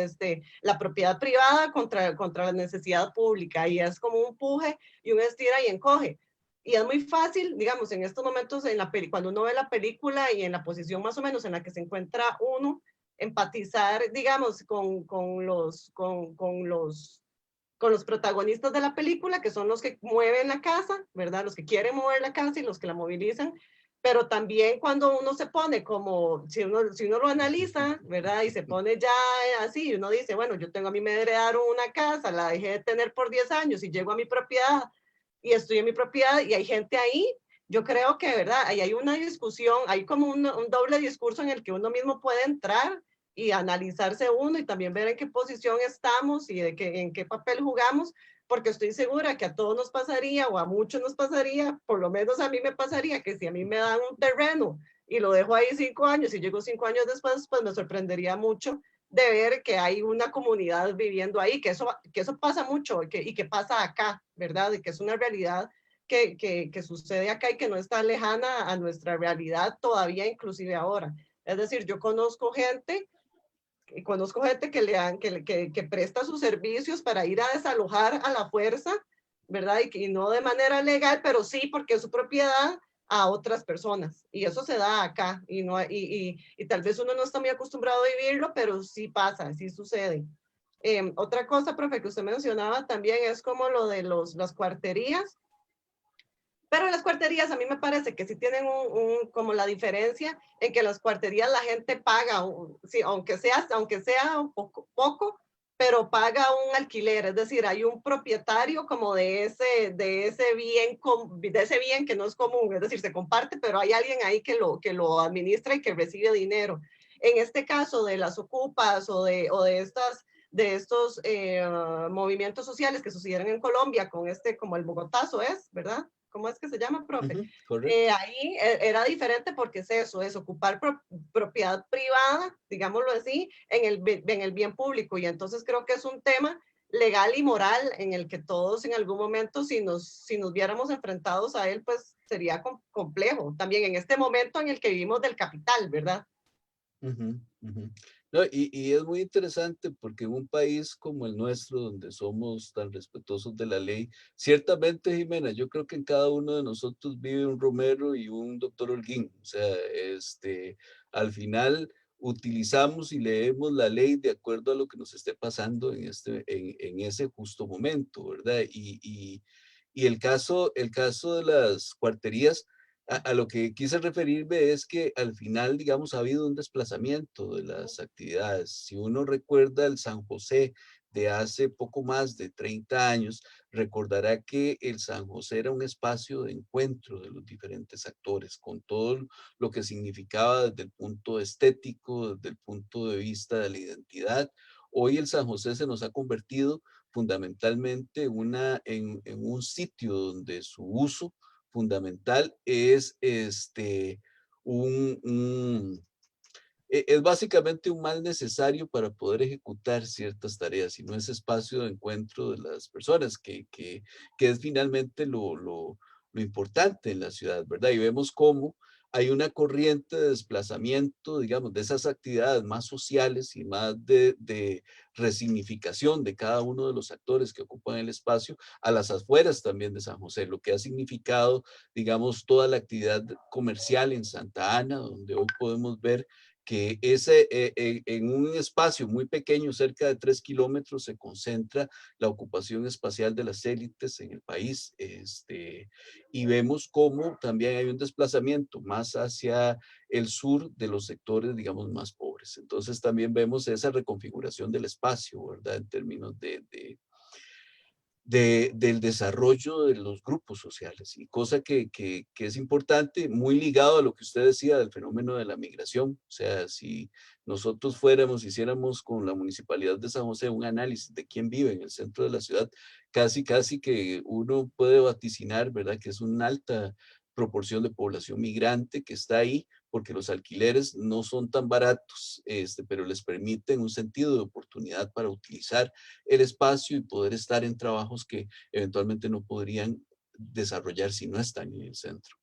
La propiedad privada contra la necesidad pública, y es como un puje y un estira y encoge. Y es muy fácil, digamos, en estos momentos, cuando uno ve la película y en la posición más o menos en la que se encuentra uno, empatizar, digamos, con los protagonistas de la película, que son los que mueven la casa, ¿verdad? Los que quieren mover la casa y los que la movilizan, pero también cuando uno se pone como, si uno lo analiza, ¿verdad? Y se pone ya así, uno dice, bueno, yo tengo, a mí me heredaron una casa, la dejé de tener por 10 años y llego a mi propiedad y estoy en mi propiedad y hay gente ahí, yo creo que, ¿verdad? Ahí hay una discusión, hay como un doble discurso en el que uno mismo puede entrar y analizarse uno y también ver en qué posición estamos y en qué papel jugamos, porque estoy segura que a todos nos pasaría o a muchos nos pasaría, por lo menos a mí me pasaría que si a mí me dan un terreno y lo dejo ahí 5 años y llego 5 años después, pues me sorprendería mucho de ver que hay una comunidad viviendo ahí, que eso pasa mucho y que pasa acá, ¿verdad? Y que es una realidad que sucede acá y que no está lejana a nuestra realidad todavía, inclusive ahora. Es decir, yo conozco gente que presta sus servicios para ir a desalojar a la fuerza, ¿verdad? Y no de manera legal, pero sí porque es su propiedad a otras personas. Y eso se da acá. Y tal vez uno no está muy acostumbrado a vivirlo, pero sí pasa, sí sucede. Otra cosa, profe, que usted mencionaba también es como lo de las cuarterías. Pero las cuarterías a mí me parece que sí tienen como la diferencia en que las cuarterías la gente paga, sí, aunque sea un poco, pero paga un alquiler, es decir, hay un propietario como de ese bien que no es común, es decir, se comparte, pero hay alguien ahí que lo administra y que recibe dinero. En este caso de las ocupas o de estos movimientos sociales que sucedieron en Colombia con como el Bogotazo ¿verdad? ¿Cómo es que se llama, profe? Correcto. Ahí era diferente porque es ocupar propiedad privada, digámoslo así, en el bien público. Y entonces creo que es un tema legal y moral en el que todos en algún momento, si nos viéramos enfrentados a él, pues sería complejo. También en este momento en el que vivimos del capital, ¿verdad? Ujú, ujú. No, y es muy interesante porque en un país como el nuestro, donde somos tan respetuosos de la ley, ciertamente, Jimena, yo creo que en cada uno de nosotros vive un Romero y un doctor Holguín. O sea, al final utilizamos y leemos la ley de acuerdo a lo que nos esté pasando en ese justo momento, ¿verdad? Y el caso de las cuarterías, a lo que quise referirme es que al final, digamos, ha habido un desplazamiento de las actividades. Si uno recuerda el San José de hace poco más de 30 años, recordará que el San José era un espacio de encuentro de los diferentes actores, con todo lo que significaba desde el punto estético, desde el punto de vista de la identidad. Hoy el San José se nos ha convertido fundamentalmente en un sitio donde su uso fundamental es un, un, es básicamente un mal necesario para poder ejecutar ciertas tareas y no es espacio de encuentro de las personas, que es finalmente lo importante en la ciudad, ¿verdad? Y vemos cómo hay una corriente de desplazamiento, digamos, de esas actividades más sociales y más de resignificación de cada uno de los actores que ocupan el espacio a las afueras también de San José, lo que ha significado, digamos, toda la actividad comercial en Santa Ana, donde hoy podemos ver que en un espacio muy pequeño, cerca de 3 kilómetros, se concentra la ocupación espacial de las élites en el país. Y vemos cómo también hay un desplazamiento más hacia el sur de los sectores, digamos, más pobres. Entonces también vemos esa reconfiguración del espacio, ¿verdad? En términos del desarrollo de los grupos sociales, y cosa que es importante, muy ligado a lo que usted decía del fenómeno de la migración. O sea, si nosotros hiciéramos con la Municipalidad de San José un análisis de quién vive en el centro de la ciudad, casi que uno puede vaticinar, ¿verdad?, que es una alta proporción de población migrante que está ahí, porque los alquileres no son tan baratos, pero les permiten un sentido de oportunidad para utilizar el espacio y poder estar en trabajos que eventualmente no podrían desarrollar si no están en el centro.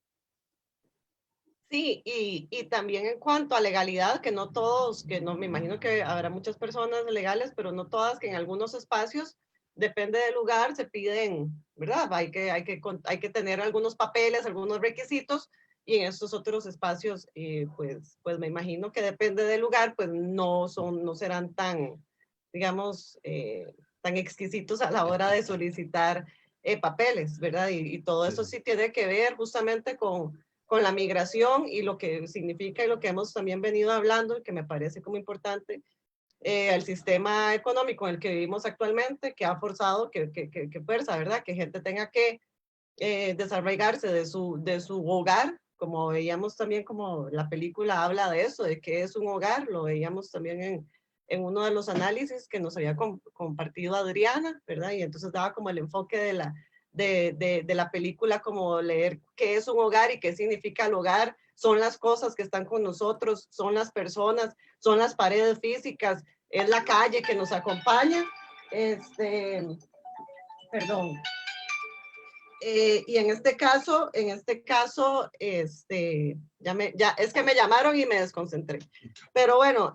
Sí, y también en cuanto a legalidad, que no todos, que no, me imagino que habrá muchas personas legales, pero no todas, que en algunos espacios, depende del lugar, se piden, ¿verdad? Hay que tener algunos papeles, algunos requisitos, y en estos otros espacios, pues me imagino que depende del lugar, pues no serán tan, digamos, tan exquisitos a la hora de solicitar papeles, ¿verdad? Y todo eso sí tiene que ver justamente con con la migración y lo que significa y lo que hemos también venido hablando y que me parece como importante, el sistema económico en el que vivimos actualmente, que ha forzado que fuerza, ¿verdad? Que gente tenga que desarraigarse de su hogar, como veíamos también, como la película habla de eso, de qué es un hogar, lo veíamos también en uno de los análisis que nos había compartido Adriana, ¿verdad? Y entonces daba como el enfoque de la película, como leer qué es un hogar y qué significa el hogar. Son las cosas que están con nosotros, son las personas, son las paredes físicas, es la calle que nos acompaña. Perdón. Y en este caso, ya es que me llamaron y me desconcentré. Pero bueno,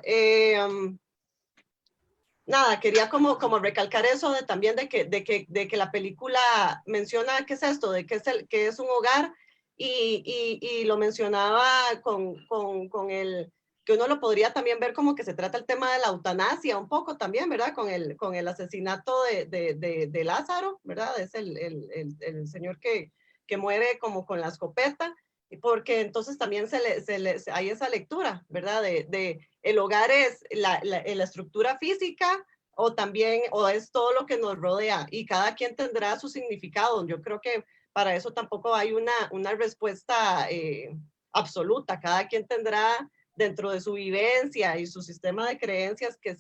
nada, quería como recalcar eso también de que la película menciona qué es esto, de qué es un hogar, y lo mencionaba con el que uno lo podría también ver como que se trata el tema de la eutanasia un poco también, ¿verdad? Con el asesinato de Lázaro, ¿verdad? Es el señor que muere como con la escopeta, porque entonces también hay esa lectura, ¿verdad? De el hogar es la estructura física, o también, o es todo lo que nos rodea, y cada quien tendrá su significado. Yo creo que para eso tampoco hay una respuesta absoluta. Cada quien tendrá dentro de su vivencia y su sistema de creencias que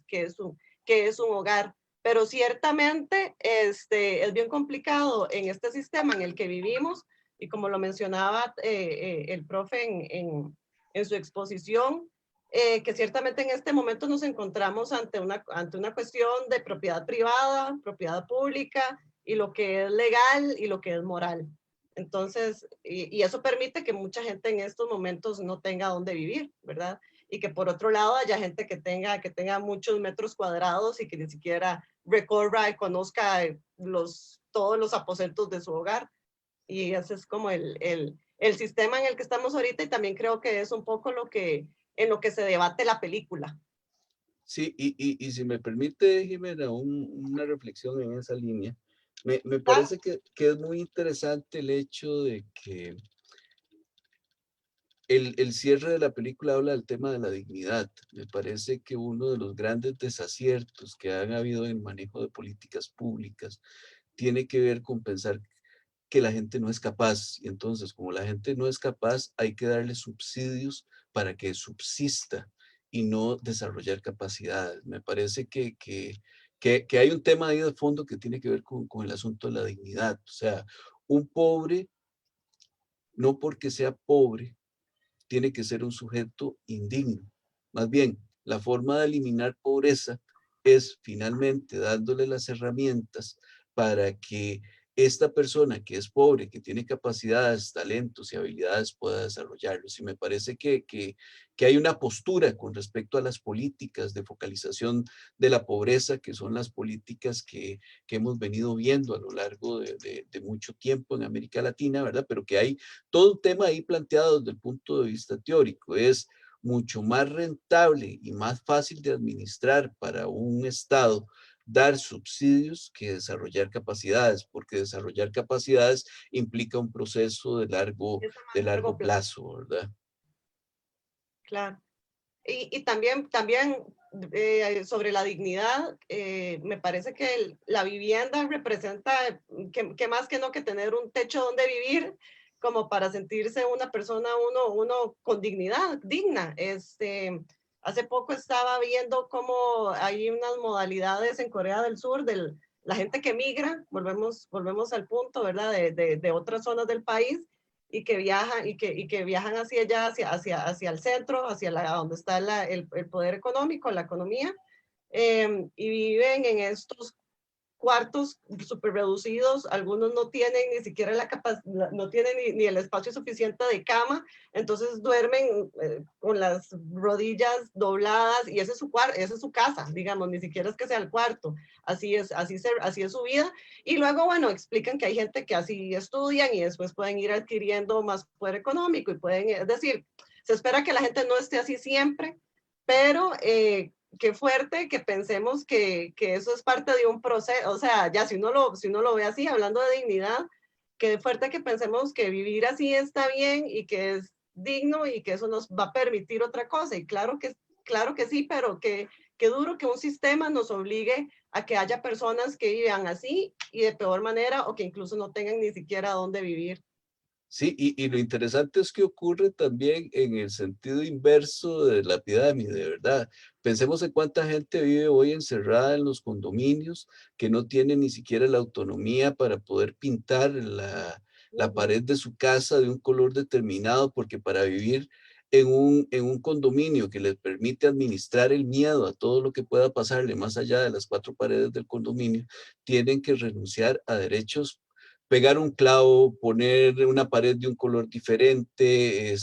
es un hogar. Pero ciertamente es bien complicado en este sistema en el que vivimos, y como lo mencionaba el profe en su exposición, que ciertamente en este momento nos encontramos ante una cuestión de propiedad privada, propiedad pública, y lo que es legal y lo que es moral. Entonces, y eso permite que mucha gente en estos momentos no tenga dónde vivir, ¿verdad? Y que por otro lado haya gente que tenga muchos metros cuadrados y que ni siquiera recorra y conozca todos los aposentos de su hogar. Y ese es como el sistema en el que estamos ahorita, y también creo que es un poco en lo que se debate la película. Sí, y si me permite, Jimena, una reflexión en esa línea. Me parece que es muy interesante el hecho de que el cierre de la película habla del tema de la dignidad. Me parece que uno de los grandes desaciertos que han habido en el manejo de políticas públicas tiene que ver con pensar que la gente no es capaz. Y entonces, como la gente no es capaz, hay que darle subsidios para que subsista y no desarrollar capacidades. Me parece que hay un tema ahí de fondo que tiene que ver con el asunto de la dignidad. O sea, un pobre, no porque sea pobre, tiene que ser un sujeto indigno. Más bien, la forma de eliminar pobreza es finalmente dándole las herramientas para que esta persona que es pobre, que tiene capacidades, talentos y habilidades, pueda desarrollarlos. Y me parece que hay una postura con respecto a las políticas de focalización de la pobreza, que son las políticas que hemos venido viendo a lo largo de mucho tiempo en América Latina, ¿verdad? Pero que hay todo un tema ahí planteado desde el punto de vista teórico. Es mucho más rentable y más fácil de administrar para un Estado dar subsidios que desarrollar capacidades, porque desarrollar capacidades implica un proceso de largo plazo, ¿verdad? Claro. Y también sobre la dignidad, me parece que la vivienda representa que más que no que tener un techo donde vivir, como para sentirse una persona, uno con dignidad, digna. Hace poco estaba viendo cómo hay unas modalidades en Corea del Sur de la gente que migra, volvemos al punto, ¿verdad? De otras zonas del país, y que viajan hacia allá, hacia el centro, donde está el poder económico, la economía, y viven en estos cuartos súper reducidos. Algunos no tienen ni siquiera no tienen ni el espacio suficiente de cama, entonces duermen con las rodillas dobladas, y ese es su casa, digamos, ni siquiera es que sea el cuarto. Así es su vida. Y luego, bueno, explican que hay gente que así estudian y después pueden ir adquiriendo más poder económico, y es decir, se espera que la gente no esté así siempre, pero qué fuerte que pensemos que eso es parte de un proceso. O sea, ya si uno lo ve así, hablando de dignidad, que fuerte que pensemos que vivir así está bien y que es digno y que eso nos va a permitir otra cosa. Y claro que sí, pero que duro que un sistema nos obligue a que haya personas que vivan así y de peor manera o que incluso no tengan ni siquiera dónde vivir. Sí, y lo interesante es que ocurre también en el sentido inverso de la pirámide, de verdad. Pensemos en cuánta gente vive hoy encerrada en los condominios, que no tiene ni siquiera la autonomía para poder pintar la pared de su casa de un color determinado, porque para vivir en un condominio que les permite administrar el miedo a todo lo que pueda pasarle más allá de las 4 paredes del condominio, tienen que renunciar a derechos, pegar un clavo, poner una pared de un color diferente,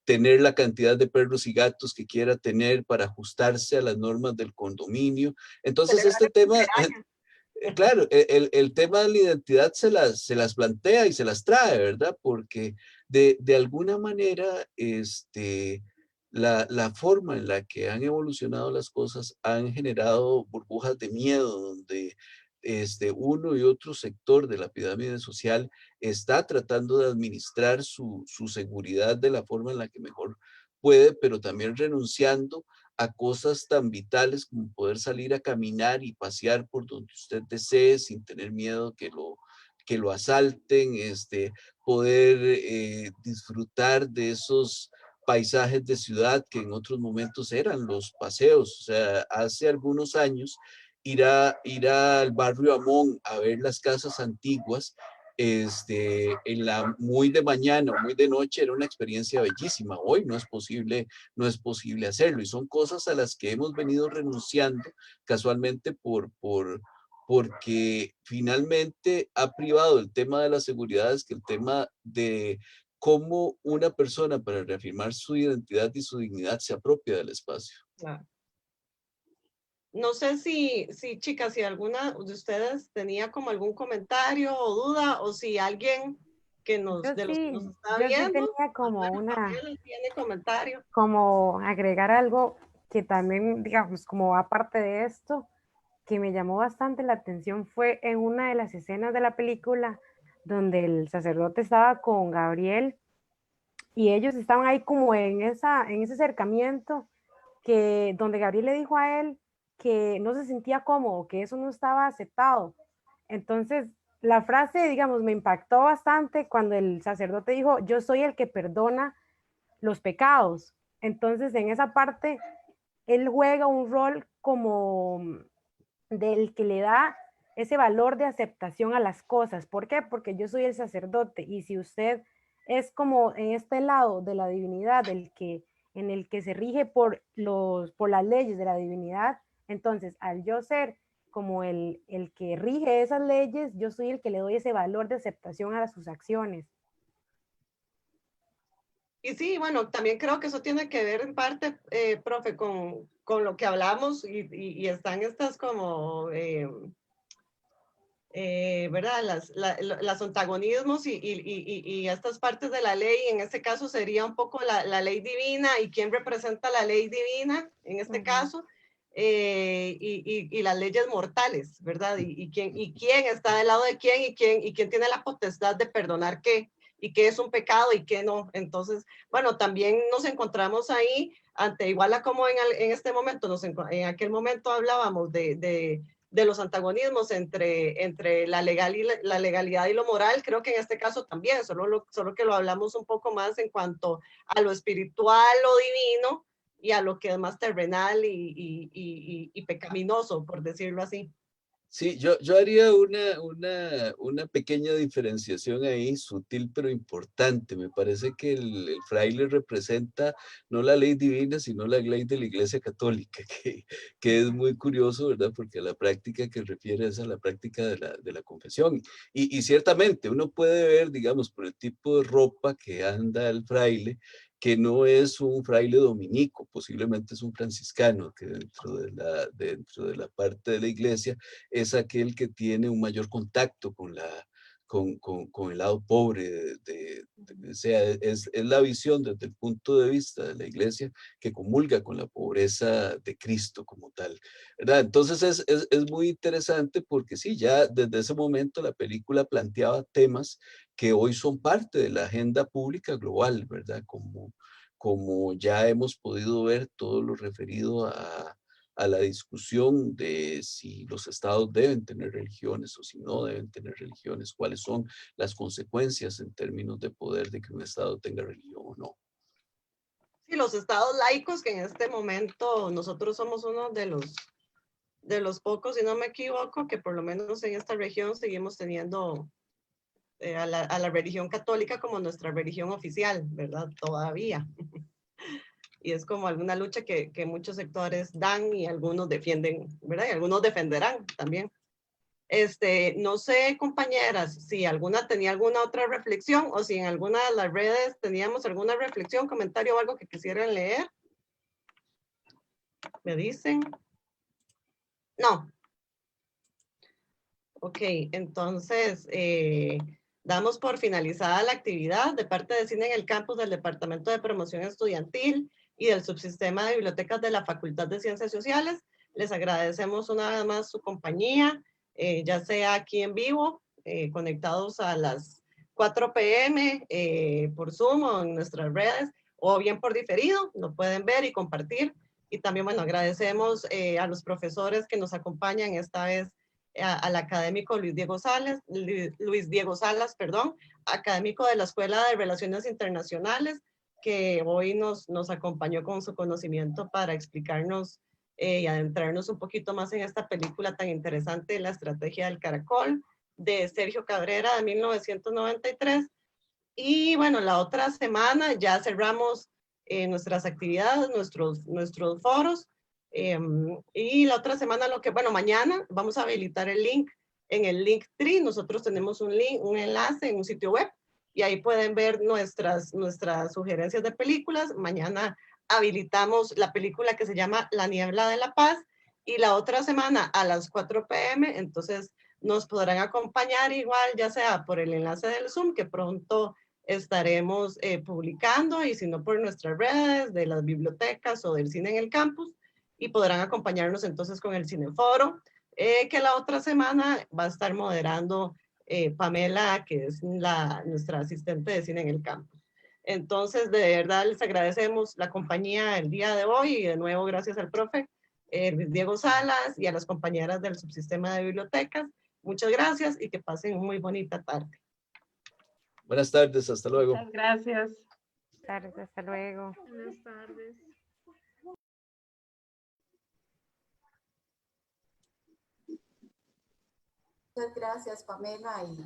tener la cantidad de perros y gatos que quiera tener para ajustarse a las normas del condominio. Entonces, este tema, claro, el tema de la identidad se las plantea y se las trae, ¿verdad? Porque de alguna manera, la forma en la que han evolucionado las cosas han generado burbujas de miedo, donde uno y otro sector de la pirámide social está tratando de administrar su seguridad de la forma en la que mejor puede, pero también renunciando a cosas tan vitales como poder salir a caminar y pasear por donde usted desee sin tener miedo que lo asalten, poder disfrutar de esos paisajes de ciudad que en otros momentos eran los paseos. O sea, hace algunos años ir al barrio Amón a ver las casas antiguas, muy de mañana o muy de noche era una experiencia bellísima. Hoy no es posible hacerlo, y son cosas a las que hemos venido renunciando casualmente porque finalmente ha privado el tema de la seguridad, es que el tema de cómo una persona para reafirmar su identidad y su dignidad se apropia del espacio. Claro. No sé si chicas, si alguna de ustedes tenía como algún comentario o duda, o si alguien de los que nos está Yo sí viendo, tenía como Gabriela, tiene comentario. como agregar algo que también, digamos, como aparte de esto, que me llamó bastante la atención fue en una de las escenas de la película donde el sacerdote estaba con Gabriel y ellos estaban ahí como en ese acercamiento donde Gabriel le dijo a él que no se sentía cómodo, que eso no estaba aceptado. Entonces, la frase, digamos, me impactó bastante cuando el sacerdote dijo, yo soy el que perdona los pecados. Entonces, en esa parte, él juega un rol como del que le da ese valor de aceptación a las cosas. ¿Por qué? Porque yo soy el sacerdote y si usted es como en este lado de la divinidad, en el que se rige por las leyes de la divinidad, entonces al yo ser como el que rige esas leyes, yo soy el que le doy ese valor de aceptación a sus acciones. Y sí, bueno, también creo que eso tiene que ver en parte, profe, con lo que hablamos y están estas como, ¿verdad? Las antagonismos y estas partes de la ley, en este caso sería un poco la ley divina y quién representa la ley divina, en este caso, y las leyes mortales, ¿verdad? Y quién está del lado de quién y quién tiene la potestad de perdonar qué y qué es un pecado y qué no. Entonces, bueno, también nos encontramos ahí ante, igual a como en este momento, en aquel momento hablábamos de los antagonismos entre la legalidad y lo moral, creo que en este caso también, solo que lo hablamos un poco más en cuanto a lo espiritual, lo divino, y a lo que es más terrenal y pecaminoso, por decirlo así. Sí, yo haría una pequeña diferenciación ahí, sutil pero importante. Me parece que el fraile representa no la ley divina, sino la ley de la Iglesia Católica, que es muy curioso, ¿verdad? Porque la práctica que refiere es a la práctica de la confesión. Y ciertamente uno puede ver, digamos, por el tipo de ropa que anda el fraile, que no es un fraile dominico, posiblemente es un franciscano, que dentro de la parte de la iglesia es aquel que tiene un mayor contacto con el lado pobre, o sea, es la visión desde el punto de vista de la iglesia que comulga con la pobreza de Cristo como tal, ¿verdad? Entonces es muy interesante porque sí, ya desde ese momento la película planteaba temas que hoy son parte de la agenda pública global, ¿verdad? Como ya hemos podido ver todo lo referido a la discusión de si los estados deben tener religiones o si no deben tener religiones, cuáles son las consecuencias en términos de poder de que un estado tenga religión o no. Sí, los estados laicos, que en este momento nosotros somos uno de los pocos, si no me equivoco, que por lo menos en esta región seguimos teniendo a la religión católica como nuestra religión oficial, ¿verdad? Todavía. Y es como alguna lucha que muchos sectores dan y algunos defienden, ¿verdad? Y algunos defenderán también. No sé, compañeras, si alguna tenía alguna otra reflexión o si en alguna de las redes teníamos alguna reflexión, comentario o algo que quisieran leer. ¿Me dicen? No. Ok, entonces damos por finalizada la actividad de parte de Cine en el Campus del Departamento de Promoción Estudiantil y del Subsistema de Bibliotecas de la Facultad de Ciencias Sociales. Les agradecemos una vez más su compañía, ya sea aquí en vivo, conectados a las 4 p.m. Por Zoom o en nuestras redes, o bien por diferido, lo pueden ver y compartir. Y también, bueno, agradecemos a los profesores que nos acompañan esta vez, al académico Luis Diego Salas, académico de la Escuela de Relaciones Internacionales, que hoy nos acompañó con su conocimiento para explicarnos y adentrarnos un poquito más en esta película tan interesante, La Estrategia del Caracol, de Sergio Cabrera, de 1993. Y bueno, la otra semana ya cerramos nuestras actividades, nuestros foros. Y la otra semana, mañana vamos a habilitar el link en el Linktree. Nosotros tenemos un enlace en un sitio web y ahí pueden ver nuestras sugerencias de películas. Mañana habilitamos la película que se llama La Niebla de la Paz y la otra semana a las 4 p.m. Entonces nos podrán acompañar igual, ya sea por el enlace del Zoom, que pronto estaremos publicando, y si no por nuestras redes de las bibliotecas o del Cine en el Campus, y podrán acompañarnos entonces con el Cineforo, que la otra semana va a estar moderando Pamela, que es nuestra asistente de Cine en el Campus. Entonces, de verdad, les agradecemos la compañía el día de hoy, y de nuevo gracias al profe Luis Diego Salas y a las compañeras del Subsistema de Bibliotecas. Muchas gracias y que pasen muy bonita tarde. Buenas tardes, hasta luego. Muchas gracias. Buenas tardes, hasta luego. Buenas tardes. Muchas gracias, Pamela. Y